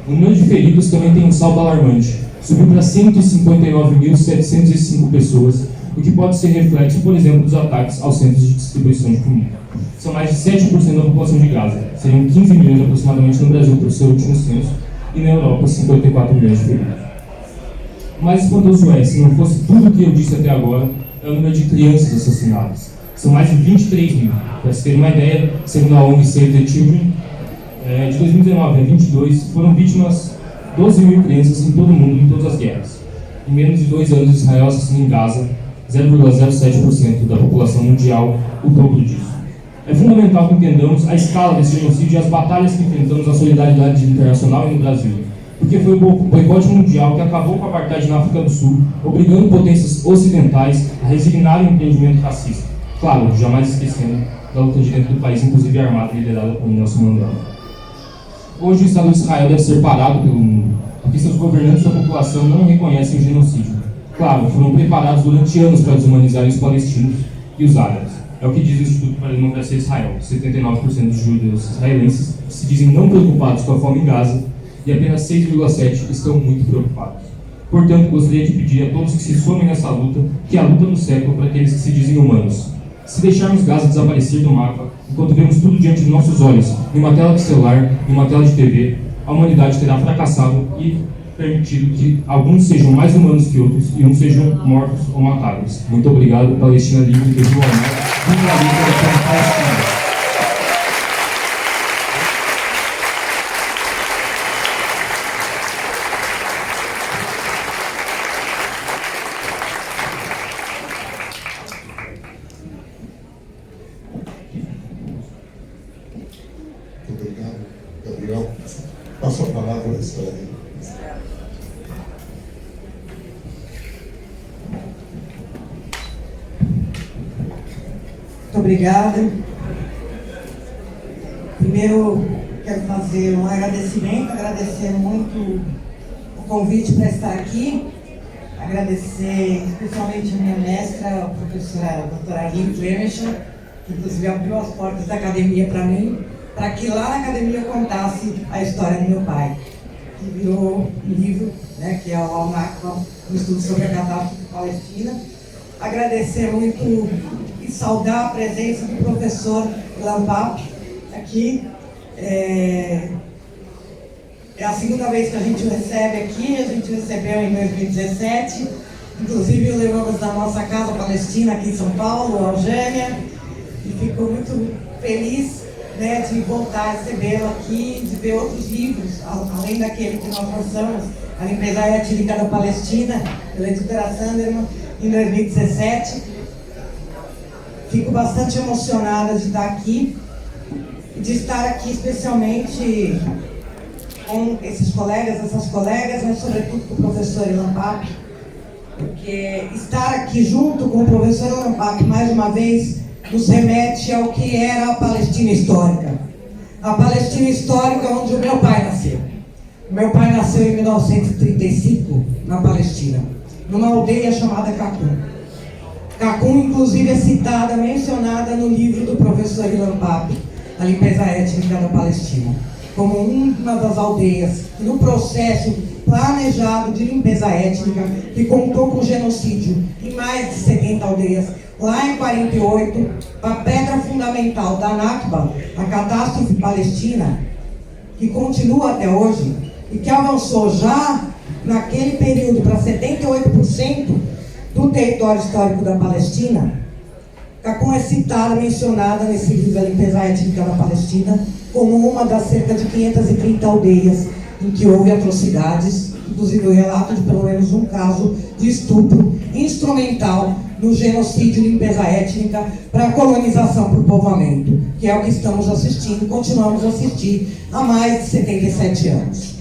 O número de feridos também tem um salto alarmante. Subiu para 159.705 pessoas, o que pode ser reflexo, por exemplo, dos ataques aos centros de distribuição de comida. São mais de 7% da população de Gaza. Seriam 15 milhões aproximadamente no Brasil, por seu último censo, e na Europa, 54 milhões de feridos. O mais espantoso é, se não fosse tudo o que eu disse até agora, é o número de crianças assassinadas. São mais de 23 mil. Para se ter uma ideia, segundo a ONG Save the Children, de 2019 a 2022 foram vítimas 12 mil crianças em todo o mundo, em todas as guerras. Em menos de 2 anos, Israel assassinou em Gaza 0,07% da população mundial, o dobro disso. É fundamental que entendamos a escala desse genocídio e as batalhas que enfrentamos na solidariedade internacional e no Brasil. Porque foi o boicote mundial que acabou com a apartheid na África do Sul, obrigando potências ocidentais a resignarem o empreendimento racista. Claro, jamais esquecendo da luta de dentro do país, inclusive armada, liderada por Nelson Mandela. Hoje o Estado de Israel deve ser parado pelo mundo, porque seus governantes e sua população não reconhecem o genocídio. Claro, foram preparados durante anos para desumanizarem os palestinos e os árabes. É o que diz o Instituto para a Democracia de Israel. 79% dos judeus israelenses se dizem não preocupados com a fome em Gaza e apenas 6,7% estão muito preocupados. Portanto, gostaria de pedir a todos que se somem nessa luta, que é a luta do século para aqueles que se dizem humanos. Se deixarmos Gaza desaparecer do mapa, enquanto vemos tudo diante de nossos olhos, em uma tela de celular, em uma tela de TV, a humanidade terá fracassado e permitido que alguns sejam mais humanos que outros e uns sejam mortos ou matados. Muito obrigado, Palestina Livre, viva o amor, viva a luta da Palestina. Obrigado, Gabriel. Passo a palavra a Israel. Muito obrigada. Primeiro, quero fazer um agradecimento, agradecer muito o convite para estar aqui, agradecer especialmente a minha mestra, a professora doutora Aline Fleming, que inclusive abriu as portas da academia para mim, para que lá na academia eu contasse a história do meu pai, que virou um livro, né, que é o Al-Nakba, um estudo sobre a catástrofe palestina. Agradecer muito e saudar a presença do professor Lampap, aqui. É a segunda vez que a gente recebe aqui, a gente recebeu em 2017, inclusive levamos da nossa casa palestina aqui em São Paulo, a Eugênia, e fico muito feliz, né, de voltar a recebê-la aqui, de ver outros livros, além daquele que nós lançamos, A Limpeza Étnica da Palestina, pela editora Sanderman, em 2017. Fico bastante emocionada de estar aqui, e de estar aqui especialmente com esses colegas, essas colegas, mas sobretudo com o professor Ilan Pape, porque estar aqui junto com o professor Ilan Pape, mais uma vez, nos remete ao que era a Palestina histórica. A Palestina histórica onde o meu pai nasceu. O meu pai nasceu em 1935, na Palestina, numa aldeia chamada Cacum. Cacum, inclusive, é citada, mencionada no livro do professor Ilan Pape, A Limpeza Étnica da Palestina, como uma das aldeias que, no processo planejado de limpeza étnica, que contou com genocídio em mais de 70 aldeias, lá em 48, a pedra fundamental da Nakba, a catástrofe palestina, que continua até hoje, e que avançou já naquele período para 78% do território histórico da Palestina. Cacum é citada, mencionada nesse livro A Limpeza Étnica da Palestina, como uma das cerca de 530 aldeias em que houve atrocidades, inclusive o relato de pelo menos um caso de estupro instrumental no genocídio e limpeza étnica para a colonização por povoamento, que é o que estamos assistindo, continuamos a assistir há mais de 77 anos.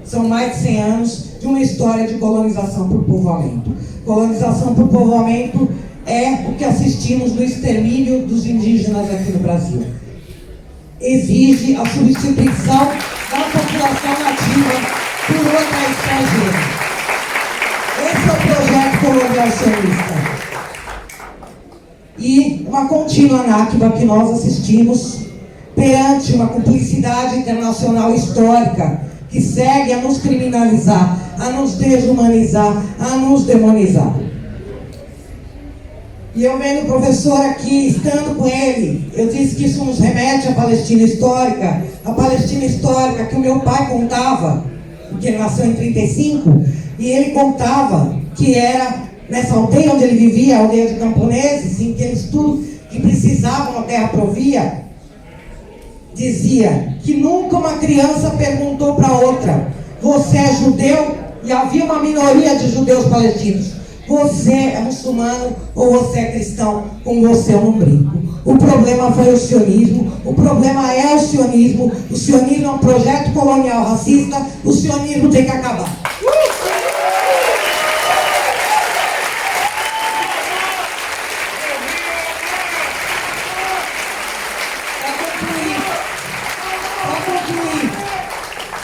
São mais de 100 anos de uma história de colonização por povoamento. Colonização por povoamento é o que assistimos no extermínio dos indígenas aqui no Brasil. Exige a substituição da população nativa por outra estrangeira. Esse é o projeto colonial sionista. E uma contínua Nakba que nós assistimos perante uma cumplicidade internacional histórica que segue a nos criminalizar, a nos desumanizar, a nos demonizar. E eu vendo o professor aqui, estando com ele, eu disse que isso nos remete à Palestina histórica, a Palestina histórica que o meu pai contava, porque ele nasceu em 35, e ele contava que era nessa aldeia onde ele vivia, a aldeia de camponeses, em que eles tudo que precisavam a terra provia, dizia que nunca uma criança perguntou para outra: você é judeu? E havia uma minoria de judeus palestinos. Você é muçulmano ou você é cristão? Com você eu não brinco. O problema foi o sionismo, o problema é o sionismo é um projeto colonial racista, o sionismo tem que acabar.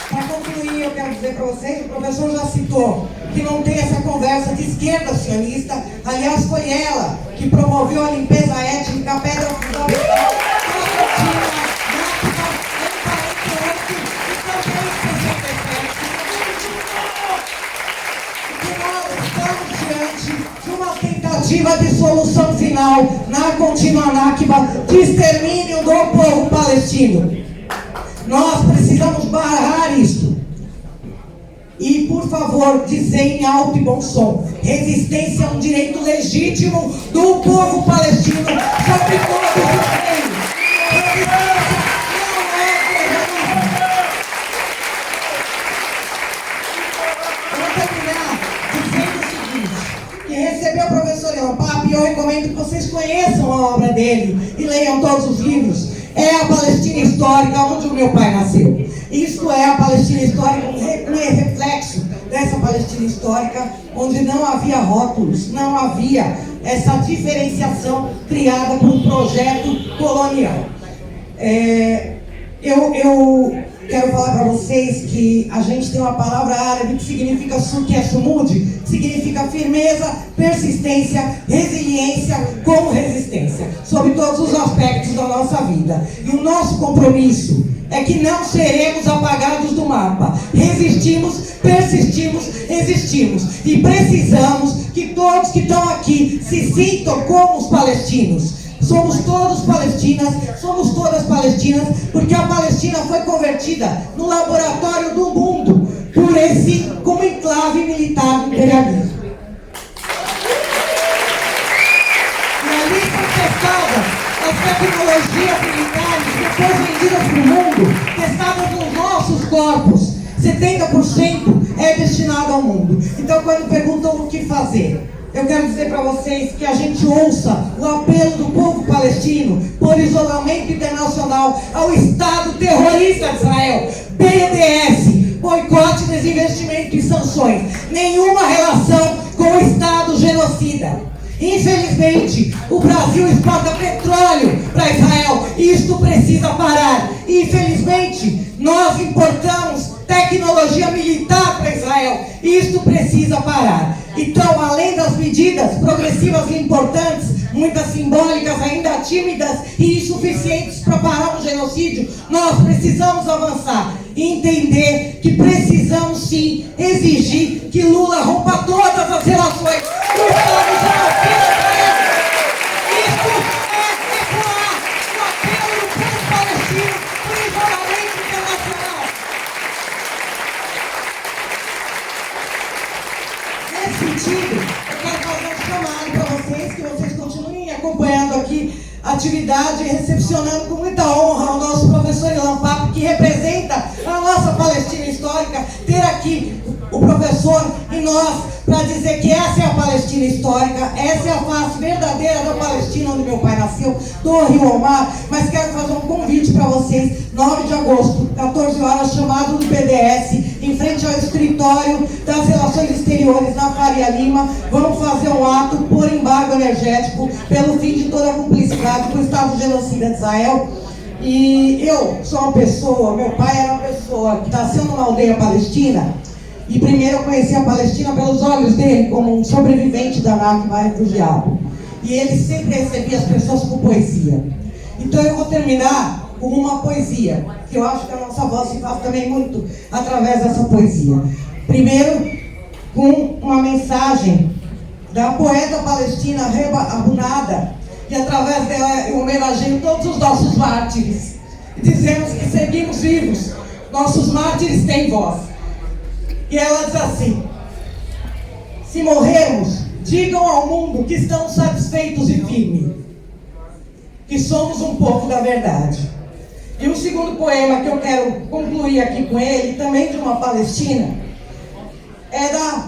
Para concluir, eu quero dizer para vocês, o professor já citou que não tem essa conversa de esquerda sionista. Aliás, foi ela que promoveu a limpeza étnica, a pedra fundamental, de uma tentativa de solução final na contínua Nakba de extermínio do povo palestino. Nós precisamos barrar isto. E, por favor, dizer em alto e bom som: resistência é um direito legítimo do povo palestino sobre todos os reinos. Resistência não é terrorismo. Vou terminar dizendo o seguinte: que recebeu o professor Ilan Pape, e eu recomendo que vocês conheçam a obra dele e leiam todos os livros. É a Palestina histórica onde o meu pai nasceu. Isso é a Palestina histórica, um reflexo dessa Palestina histórica, onde não havia rótulos, não havia essa diferenciação criada por um projeto colonial. Eu quero falar para vocês que a gente tem uma palavra árabe que significa sumud, que significa firmeza, persistência, resiliência como resistência, sobre todos os aspectos da nossa vida. E o nosso compromisso é que não seremos apagados do mapa. Resistimos, persistimos, existimos. E precisamos que todos que estão aqui se sintam como os palestinos. Somos todos palestinas, somos todas palestinas, porque a Palestina foi convertida no laboratório do mundo por esse como enclave militar do imperialismo. E ali são testadas as tecnologias militares, depois vendidas para o mundo, testadas nos nossos corpos. 70% é destinado ao mundo. Então, quando perguntam o que fazer, eu quero dizer para vocês que a gente ouça o apelo do povo palestino por isolamento internacional ao Estado terrorista de Israel, BDS, boicote, desinvestimento e sanções. Nenhuma relação com o Estado genocida. Infelizmente, o Brasil exporta petróleo para Israel e isto precisa parar. Infelizmente, nós importamos tecnologia militar para Israel e isto precisa parar. Então, além das medidas progressivas e importantes, muitas simbólicas, ainda tímidas e insuficientes para parar um genocídio, nós precisamos avançar e entender que precisamos sim exigir que Lula rompa todas as relações com o Estado genocida Israel. Isso é ecoar o apelo do povo palestino por isolamento internacional. Nesse sentido, eu quero fazer um chamado para vocês, que vocês continuem acompanhando aqui a atividade e recepcionando com muita honra o nosso professor Ilan Papo, que representa a nossa Palestina histórica, ter aqui o professor e nós para dizer que essa é a Palestina histórica, essa é a face verdadeira da Palestina onde meu pai nasceu, do Rio ao Mar. Mas quero fazer um convite para vocês, 9 de agosto, 14 horas, chamado do PDS, em frente ao escritório das Relações Exteriores na Faria Lima. Vamos fazer um ato por embargo energético, pelo fim de toda a cumplicidade com o Estado genocida de Israel. E eu sou uma pessoa, meu pai era uma pessoa que nasceu numa aldeia palestina, e primeiro eu conheci a Palestina pelos olhos dele, como um sobrevivente da Nakba, refugiado. E ele sempre recebia as pessoas com poesia. Então eu vou terminar com uma poesia, que eu acho que a nossa voz se faz também muito através dessa poesia. Primeiro, com uma mensagem da poeta palestina Reba Abunada, e através dela eu homenageio todos os nossos mártires. E dizemos que seguimos vivos, nossos mártires têm voz. E ela diz assim: se morrermos, digam ao mundo que estamos satisfeitos e firmes, que somos um povo da verdade. E o segundo poema que eu quero concluir aqui com ele, também de uma palestina, é da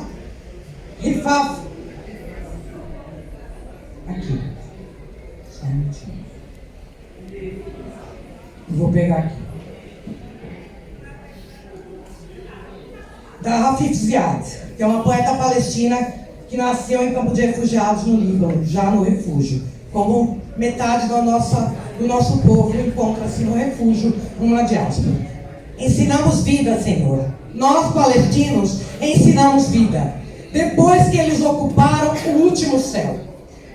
Rifaf. Aqui. Só um minutinho. Vou pegar aqui. Da Rafif Ziad, que é uma poeta palestina que nasceu em campo de refugiados no Líbano, já no refúgio. Como metade do nosso povo encontra-se no refúgio, numa diáspora. Ensinamos vida, Senhor. Nós, palestinos, ensinamos vida. Depois que eles ocuparam o último céu.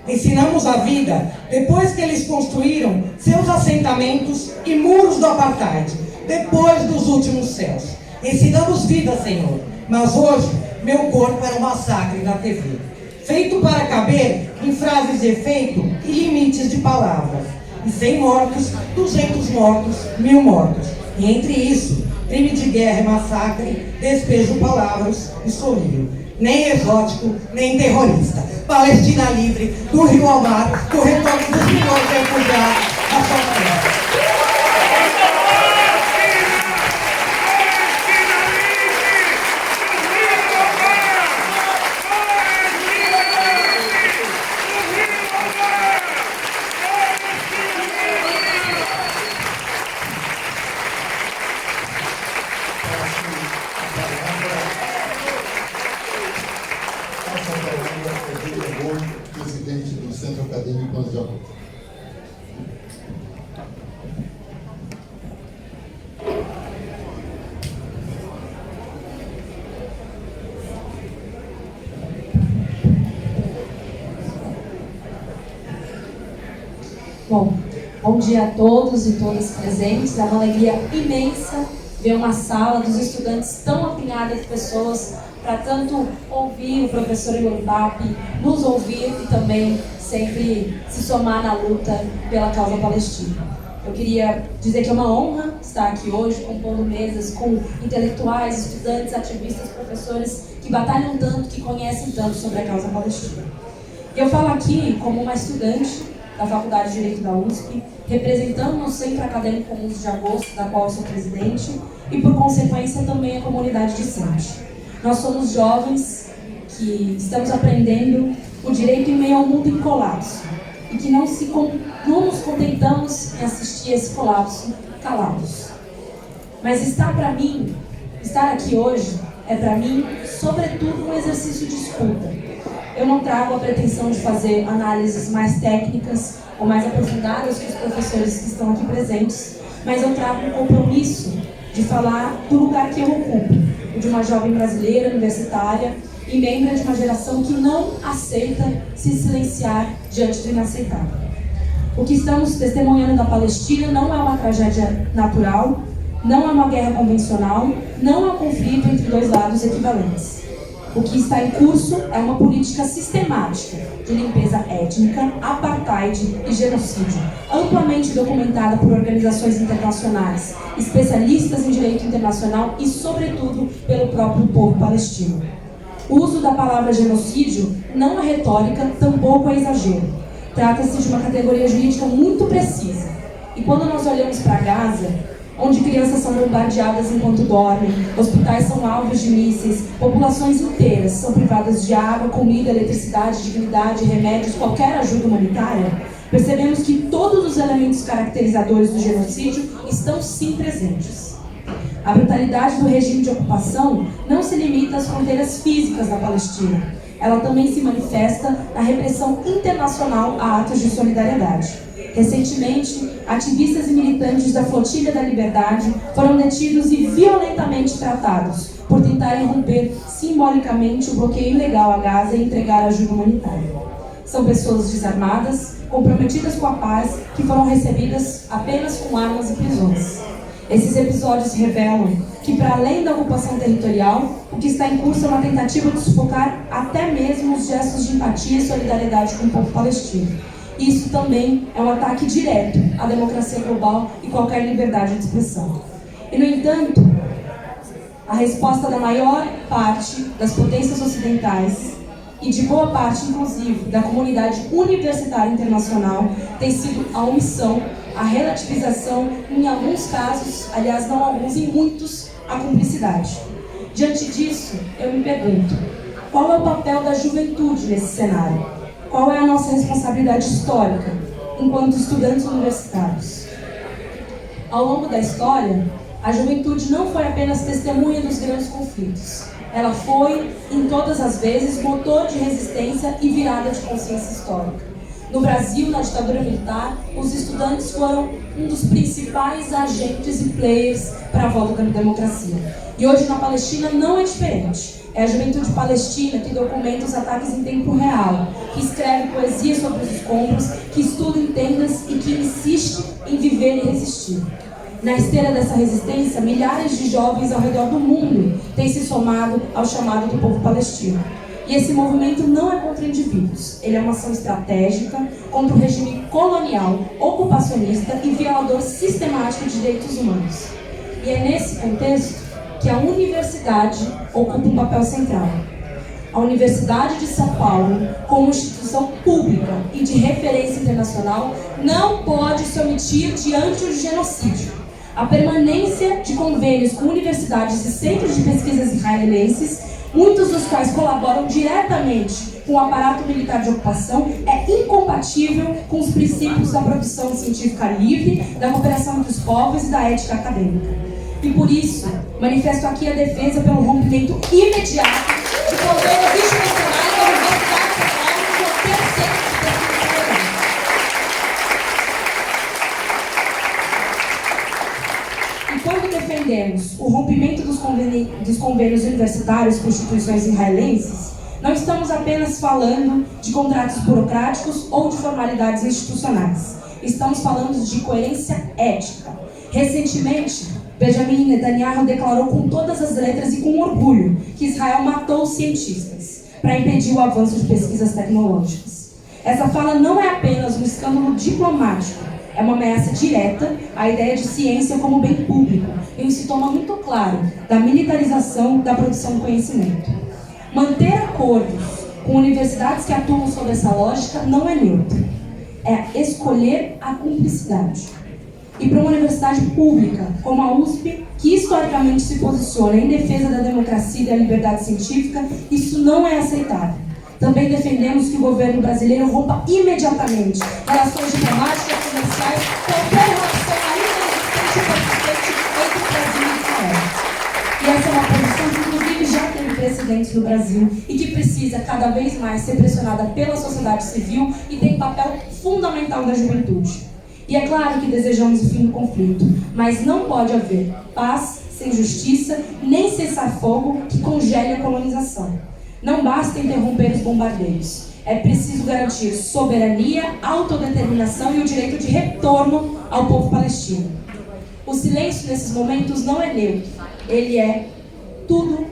Ensinamos a vida depois que eles construíram seus assentamentos e muros do apartheid, depois dos últimos céus. Ensinamos vida, Senhor, mas hoje meu corpo era um massacre na TV, feito para caber em frases de efeito e limites de palavras. E 100 mortos, 200 mortos, 1000 mortos. E entre isso, crime de guerra e massacre, despejo palavras e sorrio. Nem exótico, nem terrorista. Palestina livre, do Rio ao Mar, do retorno dos milhões de refugiados à sua terra. Presidente do Centro Acadêmico Anjamã. Bom dia a todos e todas presentes. É uma alegria imensa ver uma sala dos estudantes tão apinhada de pessoas para tanto ouvir o professor Iloribap, nos ouvir e também sempre se somar na luta pela causa palestina. Eu queria dizer que é uma honra estar aqui hoje, compondo mesas com intelectuais, estudantes, ativistas, professores que batalham tanto, que conhecem tanto sobre a causa palestina. Eu falo aqui como uma estudante da Faculdade de Direito da USP, representando o Centro Acadêmico 11 de Agosto, da qual eu sou presidente, e por consequência também a comunidade discente. Nós somos jovens que estamos aprendendo o direito em meio ao mundo em colapso, e que não nos contentamos em assistir esse colapso calados. Mas estar aqui hoje, é para mim, sobretudo, um exercício de escuta. Eu não trago a pretensão de fazer análises mais técnicas ou mais aprofundadas que os professores que estão aqui presentes, mas eu trago um compromisso de falar do lugar que eu ocupo, o de uma jovem brasileira, universitária, e membro de uma geração que não aceita se silenciar diante do inaceitável. O que estamos testemunhando da Palestina não é uma tragédia natural, não é uma guerra convencional, não é um conflito entre dois lados equivalentes. O que está em curso é uma política sistemática de limpeza étnica, apartheid e genocídio, amplamente documentada por organizações internacionais, especialistas em direito internacional e, sobretudo, pelo próprio povo palestino. O uso da palavra genocídio não é retórica, tampouco é exagero. Trata-se de uma categoria jurídica muito precisa. E quando nós olhamos para Gaza, onde crianças são bombardeadas enquanto dormem, hospitais são alvos de mísseis, populações inteiras são privadas de água, comida, eletricidade, dignidade, remédios, qualquer ajuda humanitária, percebemos que todos os elementos caracterizadores do genocídio estão sim presentes. A brutalidade do regime de ocupação não se limita às fronteiras físicas da Palestina. Ela também se manifesta na repressão internacional a atos de solidariedade. Recentemente, ativistas e militantes da Flotilha da Liberdade foram detidos e violentamente tratados por tentarem romper simbolicamente o bloqueio ilegal a Gaza e entregar ajuda humanitária. São pessoas desarmadas, comprometidas com a paz, que foram recebidas apenas com armas e prisões. Esses episódios revelam que, para além da ocupação territorial, o que está em curso é uma tentativa de sufocar até mesmo os gestos de empatia e solidariedade com o povo palestino. Isso também é um ataque direto à democracia global e qualquer liberdade de expressão. E, no entanto, a resposta da maior parte das potências ocidentais e de boa parte, inclusive, da comunidade universitária internacional tem sido a omissão, a relativização, em alguns casos, aliás, não alguns, em muitos, a cumplicidade. Diante disso, eu me pergunto, qual é o papel da juventude nesse cenário? Qual é a nossa responsabilidade histórica, enquanto estudantes universitários? Ao longo da história, a juventude não foi apenas testemunha dos grandes conflitos. Ela foi, em todas as vezes, motor de resistência e virada de consciência histórica. No Brasil, na ditadura militar, os estudantes foram um dos principais agentes e players para a volta da democracia. E hoje, na Palestina, não é diferente. É a juventude palestina que documenta os ataques em tempo real, que escreve poesia sobre os escombros, que estuda em tendas e que insiste em viver e resistir. Na esteira dessa resistência, milhares de jovens ao redor do mundo têm se somado ao chamado do povo palestino. E esse movimento não é contra indivíduos, ele é uma ação estratégica contra o regime colonial, ocupacionista e violador sistemático de direitos humanos. E é nesse contexto que a universidade ocupa um papel central. A Universidade de São Paulo, como instituição pública e de referência internacional, não pode se omitir diante do genocídio. A permanência de convênios com universidades e centros de pesquisas israelenses, muitos dos quais colaboram diretamente com o aparato militar de ocupação, é incompatível com os princípios da produção científica livre, da cooperação entre os povos e da ética acadêmica. E por isso, manifesto aqui a defesa pelo rompimento imediato de convênios institucionais da Universidade de São Paulo e qualquer centro de pesquisa. E quando defendemos o rompimento dos convênios universitários com instituições israelenses, não estamos apenas falando de contratos burocráticos ou de formalidades institucionais. Estamos falando de coerência ética. Recentemente, Benjamin Netanyahu declarou com todas as letras e com orgulho que Israel matou os cientistas para impedir o avanço de pesquisas tecnológicas. Essa fala não é apenas um escândalo diplomático, é uma ameaça direta à ideia de ciência como bem público e um sintoma muito claro da militarização da produção do conhecimento. Manter acordos com universidades que atuam sob essa lógica não é neutro, é escolher a cumplicidade. E para uma universidade pública como a USP, que historicamente se posiciona em defesa da democracia e da liberdade científica, isso não é aceitável. Também defendemos que o governo brasileiro rompa imediatamente relações diplomáticas, comerciais, qualquer relação ainda existente e persistente entre o Brasil e Israel. E essa é uma posição que, inclusive, já teve precedentes no Brasil e que precisa cada vez mais ser pressionada pela sociedade civil e tem papel fundamental da juventude. E é claro que desejamos o fim do conflito, mas não pode haver paz sem justiça, nem cessar-fogo que congele a colonização. Não basta interromper os bombardeios. É preciso garantir soberania, autodeterminação e o direito de retorno ao povo palestino. O silêncio nesses momentos não é neutro. Ele é tudo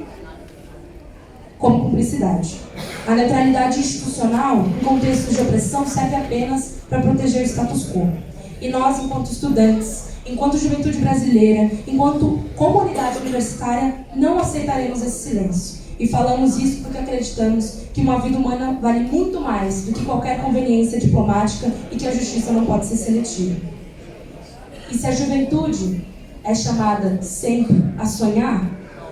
como cumplicidade. A neutralidade institucional, em contextos de opressão, serve apenas para proteger o status quo. E nós, enquanto estudantes, enquanto juventude brasileira, enquanto comunidade universitária, não aceitaremos esse silêncio. E falamos isso porque acreditamos que uma vida humana vale muito mais do que qualquer conveniência diplomática e que a justiça não pode ser seletiva. E se a juventude é chamada sempre a sonhar,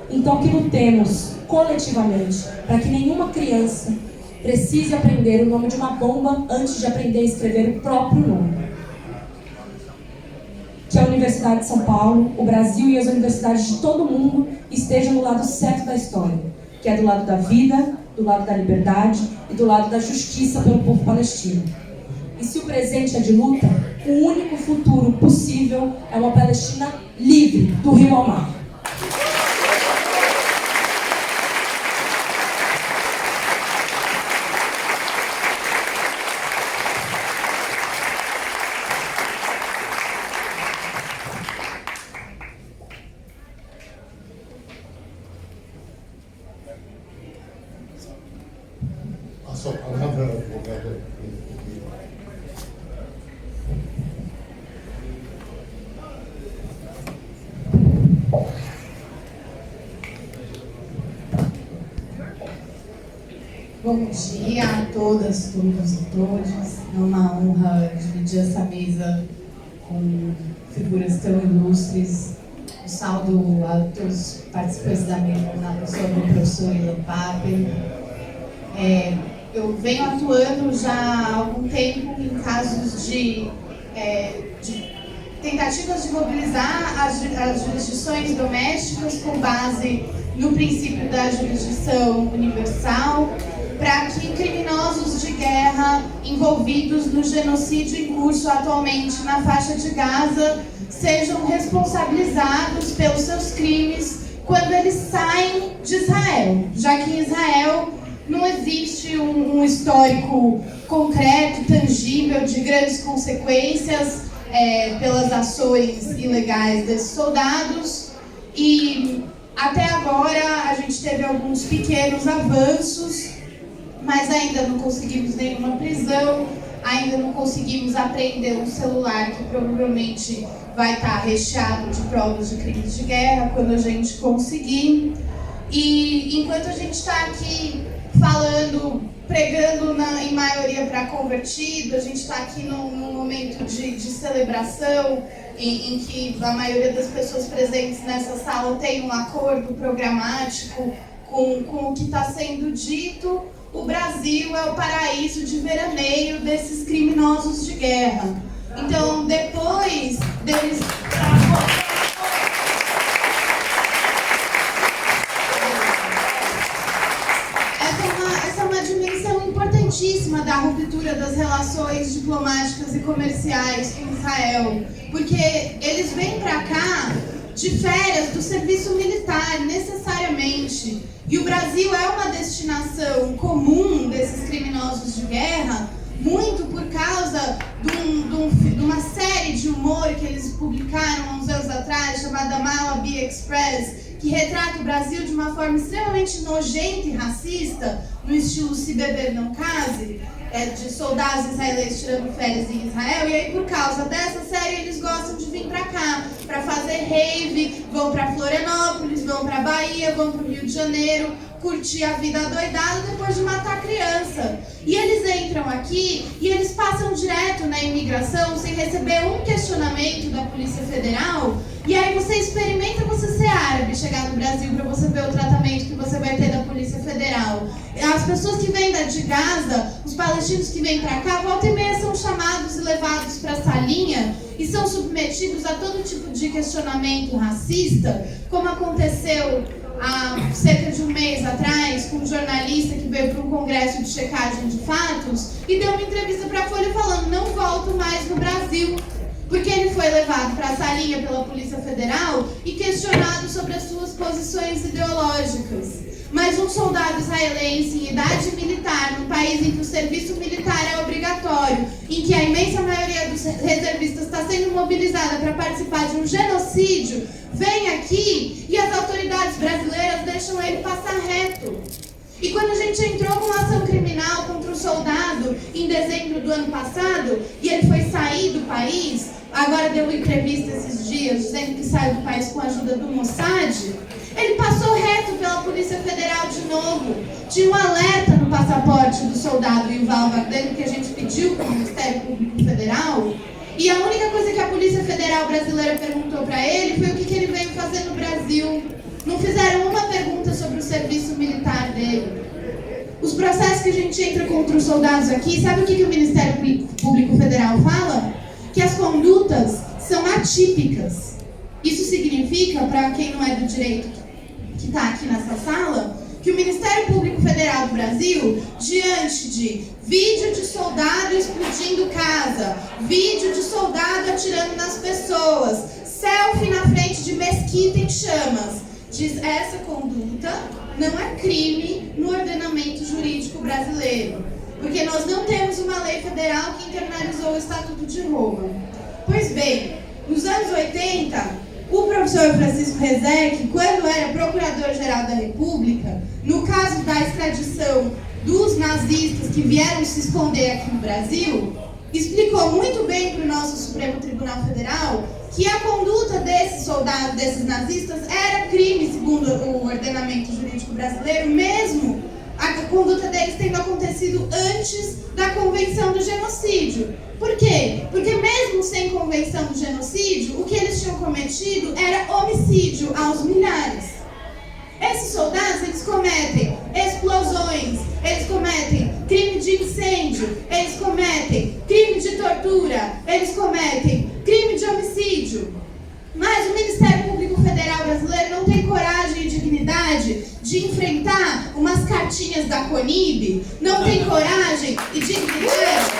então que lutemos coletivamente para que nenhuma criança precise aprender o nome de uma bomba antes de aprender a escrever o próprio nome. Que a Universidade de São Paulo, o Brasil e as universidades de todo o mundo estejam do lado certo da história, que é do lado da vida, do lado da liberdade e do lado da justiça pelo povo palestino. E se o presente é de luta, o único futuro possível é uma Palestina livre do rio ao mar. A sua palavra, advogada. Bom dia a todas, todos e todos. É uma honra dividir essa mesa com figuras tão ilustres. Um saldo a todos os participantes da mesa, na pessoa do professor Ilan Pape. Eu venho atuando já há algum tempo em casos de tentativas de mobilizar as jurisdições domésticas com base no princípio da jurisdição universal, para que criminosos de guerra envolvidos no genocídio em curso atualmente na faixa de Gaza sejam responsabilizados pelos seus crimes quando eles saem de Israel, já que em Israel não existe um histórico concreto, tangível, de grandes consequências pelas ações ilegais desses soldados. E até agora a gente teve alguns pequenos avanços, mas ainda não conseguimos nenhuma prisão, ainda não conseguimos apreender um celular que provavelmente vai estar recheado de provas de crimes de guerra quando a gente conseguir. E enquanto a gente está aqui falando, pregando em maioria para convertido, a gente está aqui num momento de celebração em que a maioria das pessoas presentes nessa sala tem um acordo programático com o que está sendo dito. O Brasil é o paraíso de veraneio desses criminosos de guerra. Então, depois deles... Essa é uma dimensão importantíssima da ruptura das relações diplomáticas e comerciais com Israel, porque eles vêm para cá de férias do serviço militar, necessariamente. E o Brasil é uma destinação comum desses criminosos de guerra, muito por causa de uma série de humor que eles publicaram há uns anos atrás, chamada Guatemala Bee Express, que retrata o Brasil de uma forma extremamente nojenta e racista, no estilo Se Beber Não Case, de soldados israelenses tirando férias em Israel. E aí, por causa dessa série, eles gostam de vir pra cá, pra fazer rave, vão pra Florianópolis, vão pra Bahia, vão pro Rio de Janeiro, curtir a vida adoidada depois de matar a criança. E eles entram aqui e eles passam direto na imigração sem receber um questionamento da Polícia Federal. E aí você experimenta você ser árabe, chegar no Brasil para você ver o tratamento que você vai ter da Polícia Federal. As pessoas que vêm de Gaza, os palestinos que vêm para cá, volta e meia são chamados e levados para a salinha e são submetidos a todo tipo de questionamento racista, como aconteceu há cerca de um mês atrás, com um jornalista que veio para um congresso de checagem de fatos e deu uma entrevista para a Folha falando: não volto mais no Brasil, porque ele foi levado para a salinha pela Polícia Federal e questionado sobre as suas posições ideológicas. Mas um soldado israelense em idade militar, num país em que o serviço militar é obrigatório, em que a imensa maioria dos reservistas está sendo mobilizada para participar de um genocídio, vem aqui e as autoridades brasileiras deixam ele passar reto. E quando a gente entrou com ação criminal contra o soldado em dezembro do ano passado, e ele foi sair do país, agora deu uma entrevista esses dias dizendo que saiu do país com a ajuda do Mossad, ele passou reto pela Polícia Federal de novo. Tinha um alerta no passaporte do soldado Yuval Wagner que a gente pediu para o Ministério Público Federal. E a única coisa que a Polícia Federal brasileira perguntou para ele foi o que ele veio fazer no Brasil. Não fizeram uma pergunta sobre o serviço militar dele. Os processos que a gente entra contra os soldados aqui, sabe o que o Ministério Público Federal fala? Que as condutas são atípicas. Isso significa, para quem não é do direito que está aqui nessa sala, que o Ministério Público Federal do Brasil, diante de vídeo de soldado explodindo casa, vídeo de soldado atirando nas pessoas, selfie na frente de mesquita em chamas, diz: essa conduta não é crime no ordenamento jurídico brasileiro, porque nós não temos uma lei federal que internalizou o Estatuto de Roma. Pois bem, nos anos 80, o professor Francisco Rezec, quando era Procurador-Geral da República, no caso da extradição dos nazistas que vieram se esconder aqui no Brasil, explicou muito bem para o nosso Supremo Tribunal Federal que a conduta desses soldados, desses nazistas, era crime segundo o ordenamento jurídico brasileiro, mesmo a conduta deles tendo acontecido antes da Convenção do Genocídio. Por quê? Porque mesmo sem Convenção do Genocídio, o que eles tinham cometido era homicídio aos milhares. Esses soldados, eles cometem explosões, eles cometem crime de incêndio, eles cometem crime de tortura, eles cometem crime de homicídio. Mas o Ministério Público Federal brasileiro não tem coragem e dignidade de enfrentar umas cartinhas da CONIB, não tem coragem e dignidade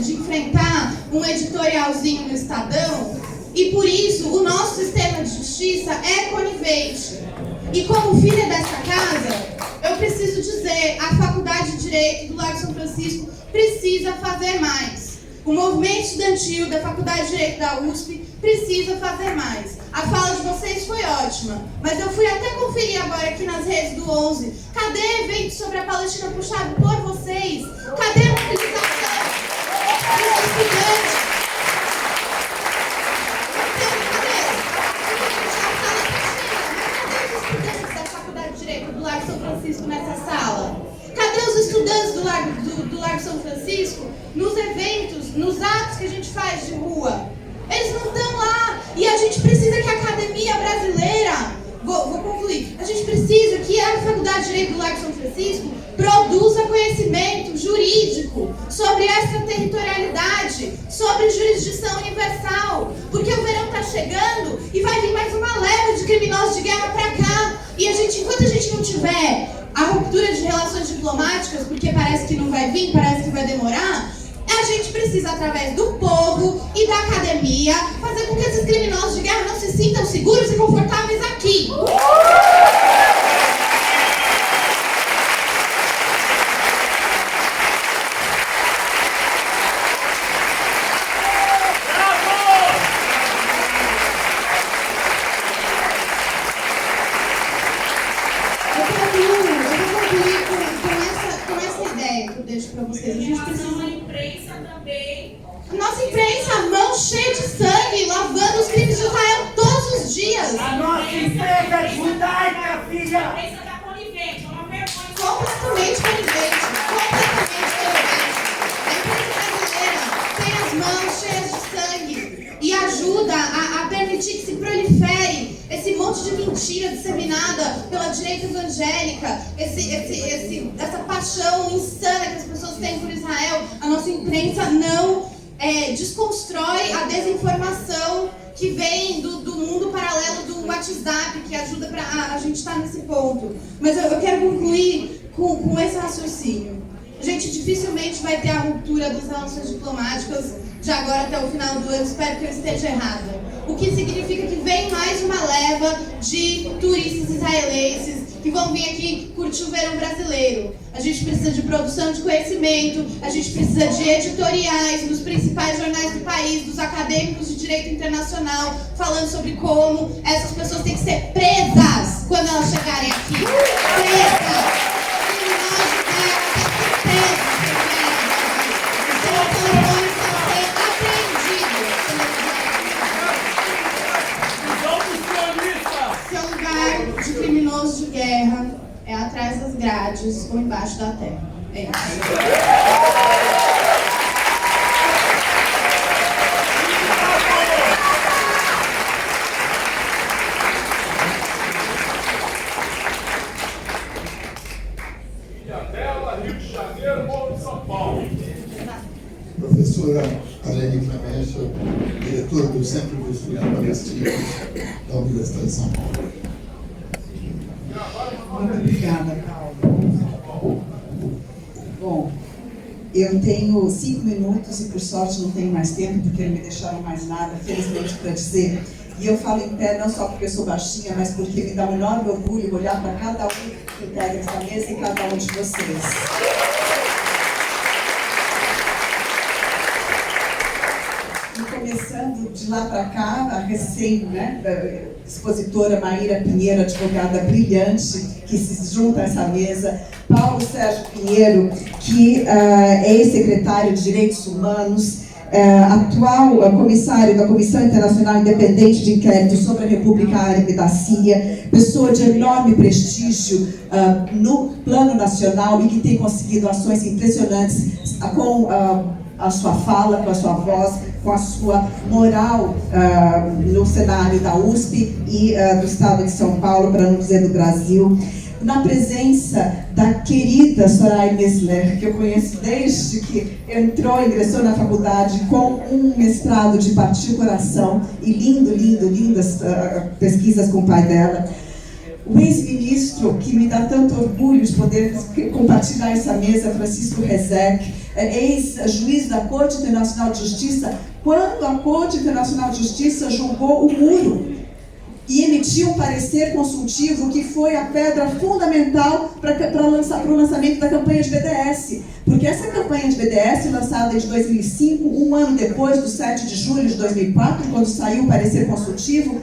de enfrentar um editorialzinho no Estadão, e por isso o nosso sistema de justiça é conivente. E como filha dessa casa, eu preciso dizer, a Faculdade de Direito do Largo São Francisco precisa fazer mais. O movimento estudantil da Faculdade de Direito da USP precisa fazer mais. A fala de vocês foi ótima, mas eu fui até conferir agora aqui nas redes do 11. Cadê evento sobre a Palestina puxado por vocês? Cadê a mobilização dos estudantes? São Francisco nessa sala? Cadê os estudantes do Largo São Francisco nos eventos, nos atos que a gente faz de rua? Eles não estão lá. E a gente precisa que a academia brasileira, vou concluir, a gente precisa que a Faculdade de Direito do Largo São Francisco produza conhecimento jurídico sobre extraterritorialidade, sobre jurisdição universal, porque o verão está chegando e vai vir mais uma leva de criminosos de guerra para cá. E enquanto a gente não tiver a ruptura de relações diplomáticas, porque parece que não vai vir, parece que vai demorar, a gente precisa, através do povo e da academia, fazer com que esses criminosos de guerra não se sintam seguros e confortáveis aqui. A imprensa também. A nossa imprensa, mão cheia de sangue, lavando os crimes de Israel todos os dias. A nossa imprensa é judaica, filha. A imprensa está conivente, é uma vergonha. Completamente conivente. A imprensa brasileira tem as mãos cheias de sangue e ajuda a permitir que se prolifere esse monte de mentira disseminada pela direita evangélica, essa paixão insana que as pessoas têm por Israel. A nossa imprensa não desconstrói a desinformação que vem do mundo paralelo do WhatsApp, que ajuda a gente estar nesse ponto. Mas eu quero concluir com esse raciocínio. A gente dificilmente vai ter a ruptura das relações diplomáticas de agora até o final do ano. Espero que eu esteja errada. O que significa que vem mais uma leva de turistas israelenses que vão vir aqui curtir o verão brasileiro. A gente precisa de produção de conhecimento, a gente precisa de editoriais nos principais jornais do país, dos acadêmicos de direito internacional, falando sobre como essas pessoas têm que ser presas quando elas chegarem aqui. Presas! De criminoso de guerra é atrás das grades ou embaixo da terra. É isso. Rio de Janeiro, Morro de São Paulo. Professora Alene Clemente, diretora do Centro de Estudos Palestinos da Universidade de São Paulo. Muito obrigada, Paulo. Bom, eu tenho 5 minutos e, por sorte, não tenho mais tempo, porque não me deixaram mais nada, felizmente, para dizer. E eu falo em pé não só porque eu sou baixinha, mas porque me dá um enorme orgulho olhar para cada um que integra essa mesa e cada um de vocês. Começando de lá para cá, a expositora Maíra Pinheiro, advogada brilhante, que se junta a essa mesa, Paulo Sérgio Pinheiro, que é ex-secretário de Direitos Humanos, atual comissário da Comissão Internacional Independente de Inquérito sobre a República Árabe da Síria, pessoa de enorme prestígio no plano nacional e que tem conseguido ações impressionantes com a sua fala, com a sua voz, com a sua moral no cenário da USP e do Estado de São Paulo, para não dizer do Brasil, na presença da querida Soraya Messler, que eu conheço desde que ingressou na faculdade com um mestrado de Partir Coração e lindas pesquisas com o pai dela. O ex-ministro, que me dá tanto orgulho de poder compartilhar essa mesa, Francisco Rezec, ex-juiz da Corte Internacional de Justiça, quando a Corte Internacional de Justiça julgou o muro e emitiu um parecer consultivo que foi a pedra fundamental para o lançamento da campanha de BDS. Porque essa campanha de BDS, lançada em 2005, um ano depois do 7 de julho de 2004, quando saiu o parecer consultivo,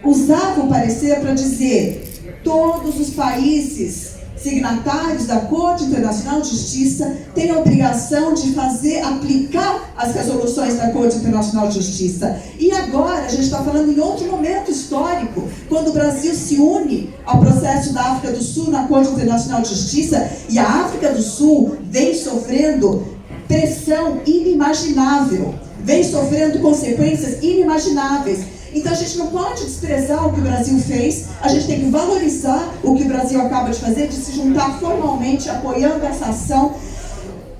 usava o parecer para dizer: todos os países signatários da Corte Internacional de Justiça têm a obrigação de aplicar as resoluções da Corte Internacional de Justiça. E agora a gente está falando em outro momento histórico, quando o Brasil se une ao processo da África do Sul na Corte Internacional de Justiça, e a África do Sul vem sofrendo pressão inimaginável, vem sofrendo consequências inimagináveis. Então a gente não pode desprezar o que o Brasil fez, a gente tem que valorizar o que o Brasil acaba de fazer, de se juntar formalmente, apoiando essa ação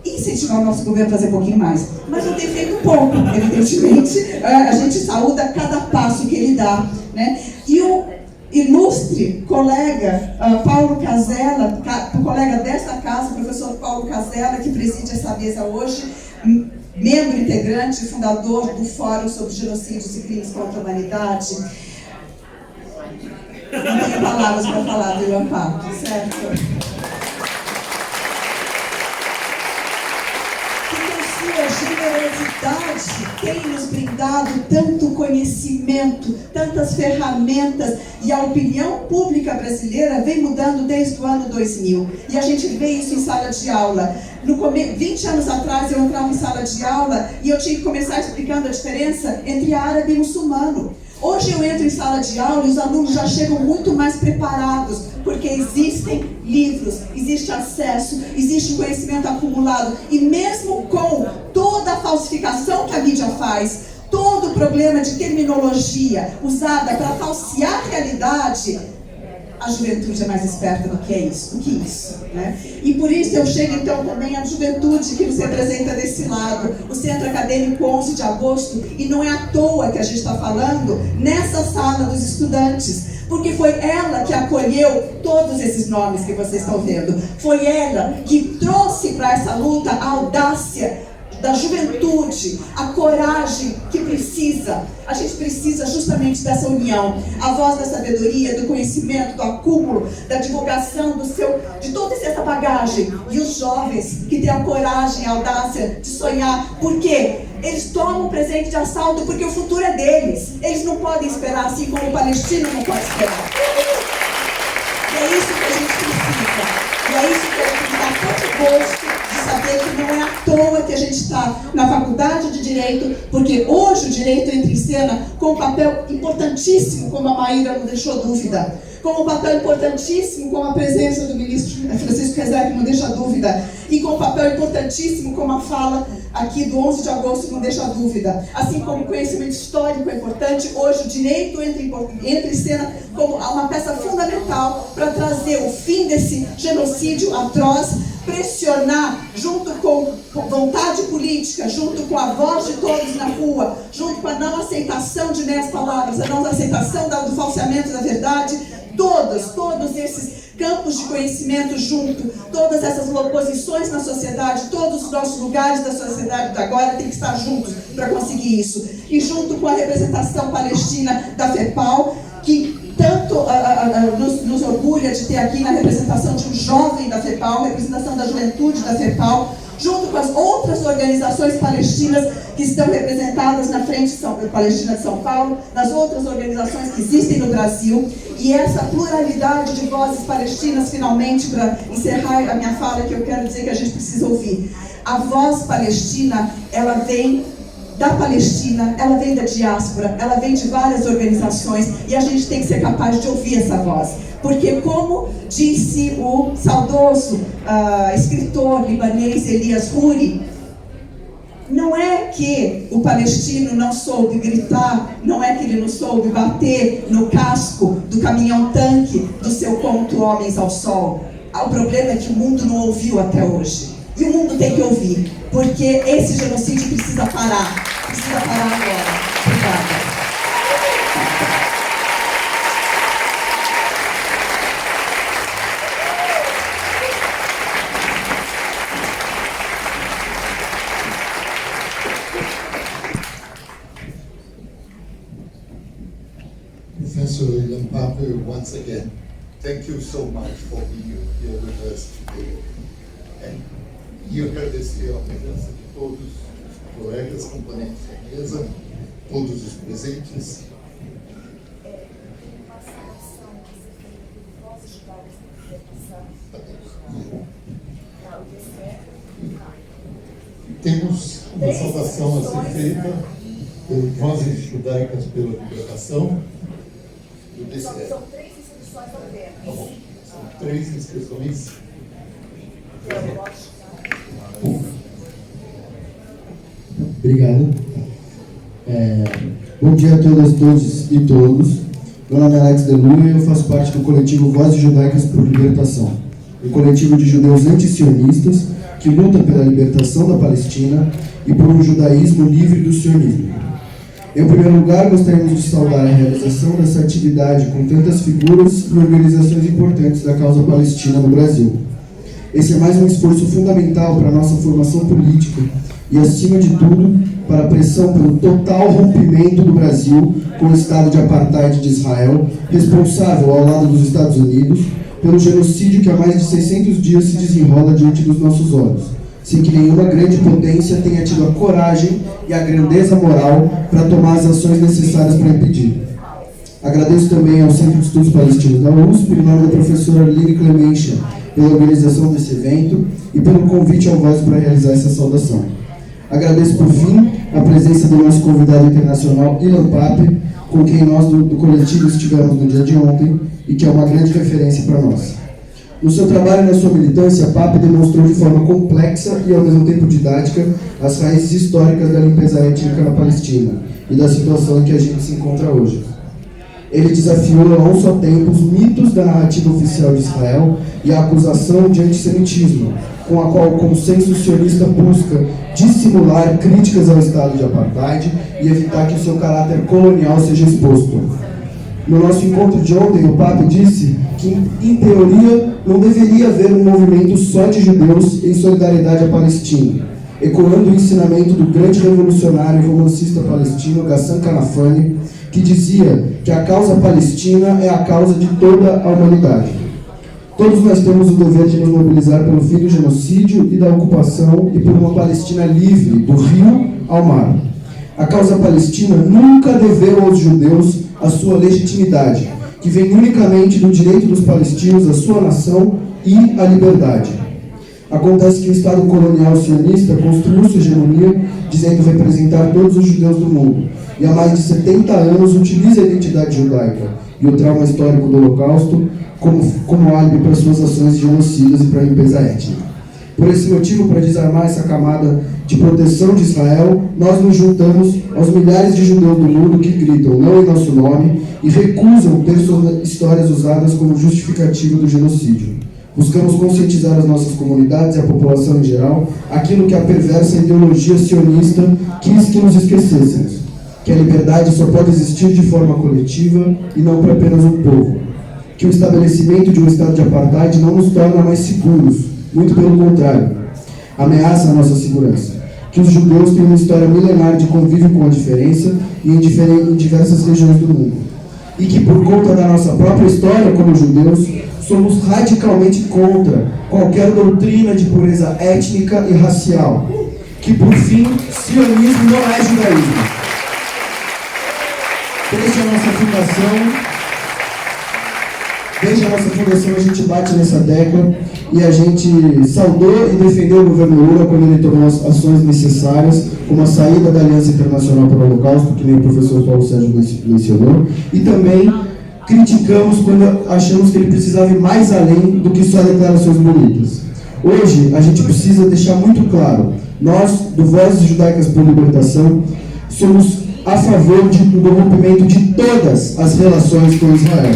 e incentivar o nosso governo a fazer um pouquinho mais. Mas não tem feito pouco, evidentemente, a gente saúda cada passo que ele dá, né? E o ilustre colega Paulo Casella, colega desta casa, o professor Paulo Casella, que preside essa mesa hoje, membro integrante e fundador do Fórum sobre Genocídios e Crimes contra a Humanidade. Não tenho palavras para falar do Ilan Papo, certo? Que com sua generosidade tem nos brindado tanto conhecimento, tantas ferramentas, e a opinião pública brasileira vem mudando desde o ano 2000. E a gente vê isso em sala de aula. 20 anos atrás eu entrava em sala de aula e eu tinha que começar explicando a diferença entre árabe e muçulmano. Hoje eu entro em sala de aula e os alunos já chegam muito mais preparados, porque existem livros, existe acesso, existe conhecimento acumulado. E mesmo com toda a falsificação que a mídia faz, todo o problema de terminologia usada para falsear a realidade, a juventude é mais esperta do que isso, né? E por isso eu chego então também à juventude que nos representa desse lado, o Centro Acadêmico 11 de Agosto, e não é à toa que a gente está falando nessa sala dos estudantes, porque foi ela que acolheu todos esses nomes que vocês estão vendo, foi ela que trouxe para essa luta a audácia da juventude, a coragem que precisa. A gente precisa justamente dessa união, a voz da sabedoria, do conhecimento, do acúmulo, da divulgação de toda essa bagagem. E os jovens que têm a coragem, a audácia de sonhar, porque eles tomam o presente de assalto, porque o futuro é deles. Eles não podem esperar, assim como o palestino não pode esperar. E é isso que a gente precisa. E é isso que a gente dá tanto gosto de saber que não é à toa que a gente está na faculdade de Direito, porque hoje o Direito entra em cena com um papel importantíssimo, como a Maíra não deixou dúvida, com um papel importantíssimo, como a presença do ministro Francisco Rezende não deixa dúvida, e com um papel importantíssimo, como a fala aqui do 11 de agosto não deixa dúvida. Assim como o conhecimento histórico é importante, hoje o Direito entra em cena como uma peça fundamental para trazer o fim desse genocídio atroz, pressionar, junto com vontade política, junto com a voz de todos na rua, junto com a não aceitação de meias palavras, a não aceitação do falseamento da verdade, todos esses campos de conhecimento junto, todas essas oposições na sociedade, todos os nossos lugares da sociedade de agora têm que estar juntos para conseguir isso. E junto com a representação palestina da FEPAL, que tanto nos orgulha de ter aqui na representação de um jovem da FEPAL, representação da juventude da FEPAL, junto com as outras organizações palestinas que estão representadas na Frente Palestina de São Paulo, nas outras organizações que existem no Brasil, e essa pluralidade de vozes palestinas, finalmente, para encerrar a minha fala, que eu quero dizer que a gente precisa ouvir. A voz palestina, ela vem da Palestina, ela vem da diáspora, ela vem de várias organizações, e a gente tem que ser capaz de ouvir essa voz. Porque, como disse o saudoso escritor libanês Elias Huri, não é que o palestino não soube gritar, não é que ele não soube bater no casco do caminhão-tanque do seu conto Homens ao Sol. O problema é que o mundo não ouviu até hoje. E o mundo tem que ouvir, porque esse genocídio precisa parar. Precisa parar agora. Obrigada. Professor Ilan Pape, once again, thank you so much for being here with us today. E agradecer a presença de todos os colegas, componentes da mesa, todos os presentes. Temos uma saudação a ser feita por Vozes Judaicas pela Libertação do DCE. São 3 inscrições ao tempo. Tá bom. São 3 inscrições. Obrigado. Bom dia a todas e todos. Meu nome é Alex Delua e eu faço parte do coletivo Vozes Judaicas por Libertação, um coletivo de judeus antisionistas que luta pela libertação da Palestina e por um judaísmo livre do sionismo. Em primeiro lugar, gostaríamos de saudar a realização dessa atividade com tantas figuras e organizações importantes da causa palestina no Brasil. Esse é mais um esforço fundamental para a nossa formação política e, acima de tudo, para a pressão pelo total rompimento do Brasil com o Estado de Apartheid de Israel, responsável, ao lado dos Estados Unidos, pelo genocídio que há mais de 600 dias se desenrola diante dos nossos olhos, sem que nenhuma grande potência tenha tido a coragem e a grandeza moral para tomar as ações necessárias para impedir. Agradeço também ao Centro de Estudos Palestinos da USP, em nome da professora Aline Clementia, pela organização desse evento e pelo convite ao Voz para realizar essa saudação. Agradeço, por fim, a presença do nosso convidado internacional, Ilan Pape, com quem nós do coletivo estivemos no dia de ontem e que é uma grande referência para nós. No seu trabalho e na sua militância, Pape demonstrou de forma complexa e ao mesmo tempo didática as raízes históricas da limpeza étnica na Palestina e da situação em que a gente se encontra hoje. Ele desafiou a um só tempo os mitos da narrativa oficial de Israel e a acusação de antissemitismo, com a qual o consenso sionista busca dissimular críticas ao Estado de Apartheid e evitar que o seu caráter colonial seja exposto. No nosso encontro de ontem, o Pape disse que, em teoria, não deveria haver um movimento só de judeus em solidariedade à Palestina, ecoando o ensinamento do grande revolucionário e romancista palestino Ghassan Kanafani, que dizia que a causa palestina é a causa de toda a humanidade. Todos nós temos o dever de nos mobilizar pelo fim do genocídio e da ocupação e por uma Palestina livre, do rio ao mar. A causa palestina nunca deveu aos judeus a sua legitimidade, que vem unicamente do direito dos palestinos à sua nação e à liberdade. Acontece que o Estado colonial sionista construiu sua hegemonia dizendo representar todos os judeus do mundo, e há mais de 70 anos utiliza a identidade judaica e o trauma histórico do Holocausto como álibi para suas ações genocidas e para a limpeza étnica. Por esse motivo, para desarmar essa camada de proteção de Israel, nós nos juntamos aos milhares de judeus do mundo que gritam não em nosso nome e recusam ter suas histórias usadas como justificativa do genocídio. Buscamos conscientizar as nossas comunidades e a população em geral aquilo que a perversa ideologia sionista quis que nos esquecêssemos, que a liberdade só pode existir de forma coletiva e não para apenas um povo, que o estabelecimento de um estado de apartheid não nos torna mais seguros, muito pelo contrário, ameaça a nossa segurança, que os judeus têm uma história milenar de convívio com a diferença e em diversas regiões do mundo, e que por conta da nossa própria história como judeus, somos radicalmente contra qualquer doutrina de pureza étnica e racial, que por fim, sionismo não é judaísmo. Desde a nossa fundação a gente bate nessa tecla e a gente saudou e defendeu o governo Lula quando ele tomou as ações necessárias, como a saída da Aliança Internacional para o Holocausto, que nem o professor Paulo Sérgio mencionou, e também criticamos quando achamos que ele precisava ir mais além do que só declarações bonitas. Hoje, a gente precisa deixar muito claro, nós, do Vozes Judaicas por Libertação, somos a favor do rompimento de todas as relações com Israel.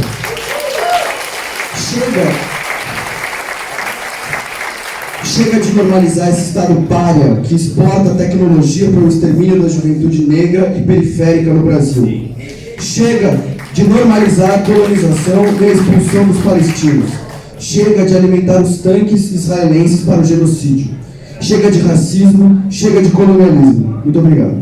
Chega de normalizar esse Estado pária que exporta tecnologia para o extermínio da juventude negra e periférica no Brasil. Chega de normalizar a colonização e a expulsão dos palestinos. Chega de alimentar os tanques israelenses para o genocídio. Chega de racismo, chega de colonialismo. Muito obrigado.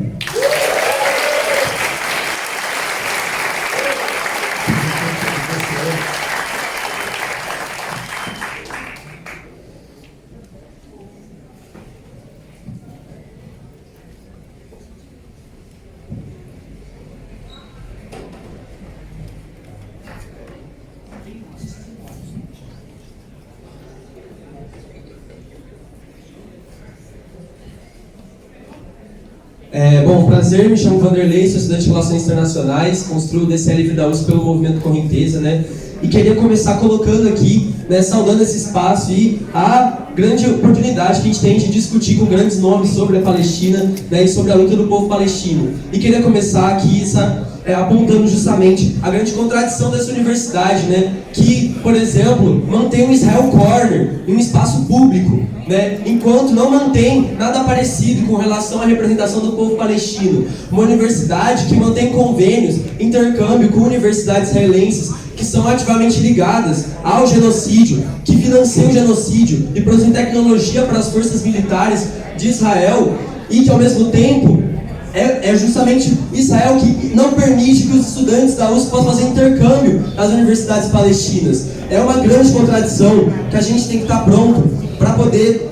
Bom, prazer, me chamo Vanderlei, sou estudante de Relações Internacionais, construo o DCLV da USP pelo Movimento Correnteza, né? E queria começar colocando aqui, né, saudando esse espaço e a grande oportunidade que a gente tem de discutir com grandes nomes sobre a Palestina, né, e sobre a luta do povo palestino. E queria começar aqui apontando justamente a grande contradição dessa universidade, né, que, por exemplo, mantém um Israel Corner em um espaço público, né, enquanto não mantém nada parecido com relação à representação do povo palestino. Uma universidade que mantém convênios, intercâmbio com universidades israelenses que são ativamente ligadas ao genocídio, que financiam o genocídio e produzem tecnologia para as forças militares de Israel, e que ao mesmo tempo é justamente Israel que não permite que os estudantes da USP possam fazer intercâmbio nas universidades palestinas. É uma grande contradição que a gente tem que estar pronto para poder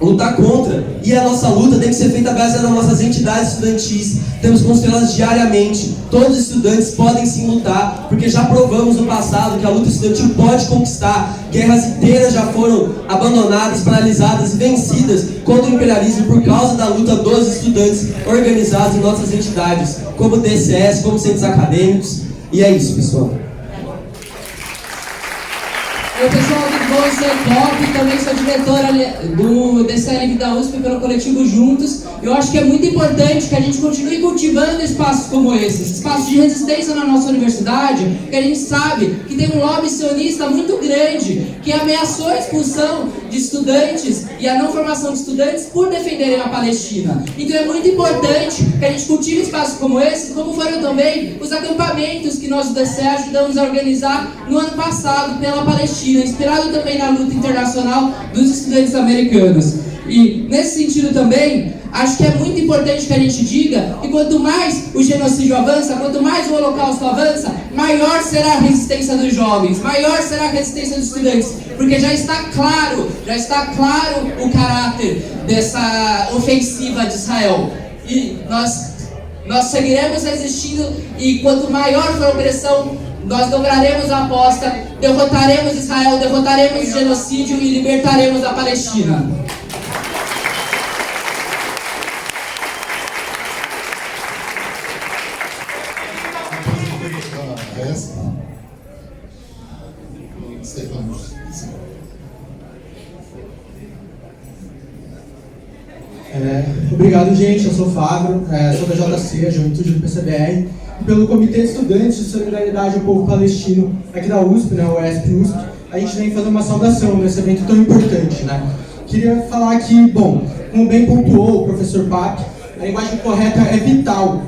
lutar contra. E a nossa luta tem que ser feita baseada nas nossas entidades estudantis. Temos que construí-las diariamente. Todos os estudantes podem sim lutar, porque já provamos no passado que a luta estudantil pode conquistar. Guerras inteiras já foram abandonadas, paralisadas e vencidas contra o imperialismo por causa da luta dos estudantes organizados em nossas entidades, como DCS, como centros acadêmicos. E é isso, pessoal. Oi, pessoal do Bolsa Top, também sou diretora do DCLV da USP pelo coletivo Juntos. Eu acho que é muito importante que a gente continue cultivando espaços como esses, espaços de resistência na nossa universidade, que a gente sabe que tem um lobby sionista muito grande, que ameaçou a expulsão de estudantes e a não formação de estudantes por defenderem a Palestina. Então é muito importante que a gente cultive espaços como esses, como foram também os acampamentos que nós do DCE ajudamos a organizar no ano passado pela Palestina, inspirado também na luta internacional dos estudantes americanos. E nesse sentido também, acho que é muito importante que a gente diga que quanto mais o genocídio avança, quanto mais o holocausto avança, maior será a resistência dos jovens, maior será a resistência dos estudantes, porque já está claro o caráter dessa ofensiva de Israel. E nós seguiremos resistindo, e quanto maior for a opressão, nós dobraremos a aposta, derrotaremos Israel, derrotaremos o genocídio e libertaremos a Palestina. Obrigado, gente. Eu sou o Fábio, sou da JC, a Juventude do PCBR, e pelo Comitê de Estudantes de Solidariedade ao Povo Palestino aqui da USP, né, o USP, a gente vem fazer uma saudação nesse evento tão importante, né? Queria falar que, bom, como bem pontuou o professor Papp, a linguagem correta é vital,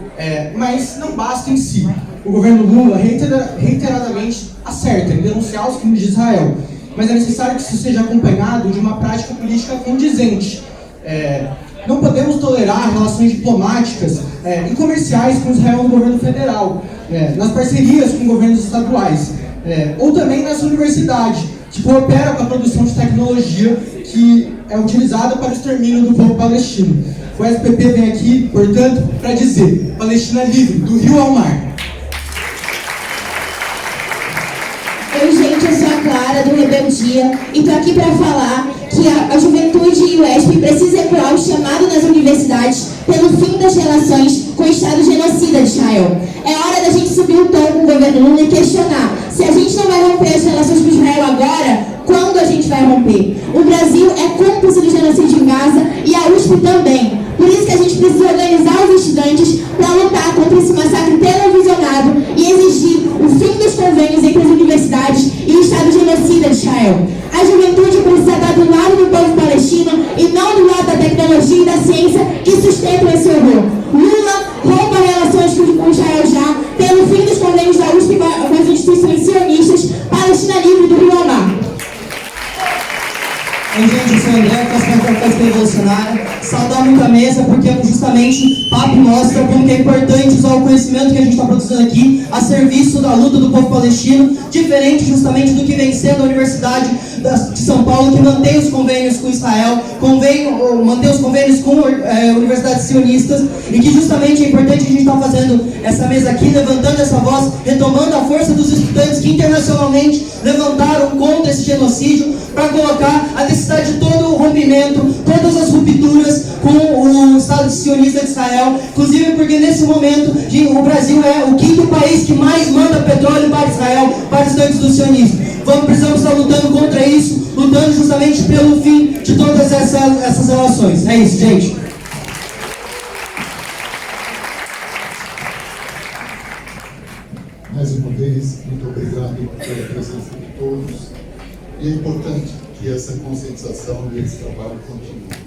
mas não basta em si. O governo Lula reiteradamente acerta em denunciar os crimes de Israel, mas é necessário que isso seja acompanhado de uma prática política condizente. Não podemos tolerar relações diplomáticas e comerciais com Israel no governo federal, nas parcerias com governos estaduais, ou também nessa universidade, que coopera com a produção de tecnologia que é utilizada para o extermínio do povo palestino. O SPP vem aqui, portanto, para dizer: Palestina livre, do rio ao mar. Oi, gente, eu sou a Clara, do Rebeldia, e estou aqui para falar que a juventude e o UESP precisa ecoar o chamado nas universidades pelo fim das relações com o Estado genocida de Israel. É hora da gente subir o tom com o governo Lula e questionar: se a gente não vai romper as relações com Israel agora, quando a gente vai romper? O Brasil é cúmplice do genocídio em Gaza e a USP também. Por isso que a gente precisa organizar os estudantes para lutar contra esse massacre televisionado e exigir o fim dos convênios entre as universidades e o Estado genocida de Israel. A juventude precisa estar do lado do povo palestino e não do lado da tecnologia e da ciência que sustentam esse horror. Lula rouba relações com Israel já, pelo fim dos convênios da USP com as instituições sionistas. Palestina livre do rio ao mar. Oi, gente, eu sou o André, faço parte da Festa Revolucionária. Saudar muito a mesa, porque justamente Papp mostra como que é importante usar o conhecimento que a gente está produzindo aqui a serviço da luta do povo palestino, diferente justamente do que vem sendo a Universidade de São Paulo, que mantém os convênios com Israel, mantém os convênios com universidades sionistas, e que justamente é importante a gente estar fazendo essa mesa aqui, levantando essa voz, retomando a força dos estudantes que internacionalmente levantaram contra esse genocídio, para colocar a necessidade de todo o rompimento, todas as rupturas com o Estado sionista de Israel, inclusive porque nesse momento o Brasil é o 5º país que mais manda petróleo para Israel, para os estudantes do sionismo. Precisamos estar lutando contra isso, lutando justamente pelo fim de todas essas relações. É isso, gente. Mais uma vez, muito obrigado pela presença de todos. E é importante que essa conscientização e esse trabalho continue.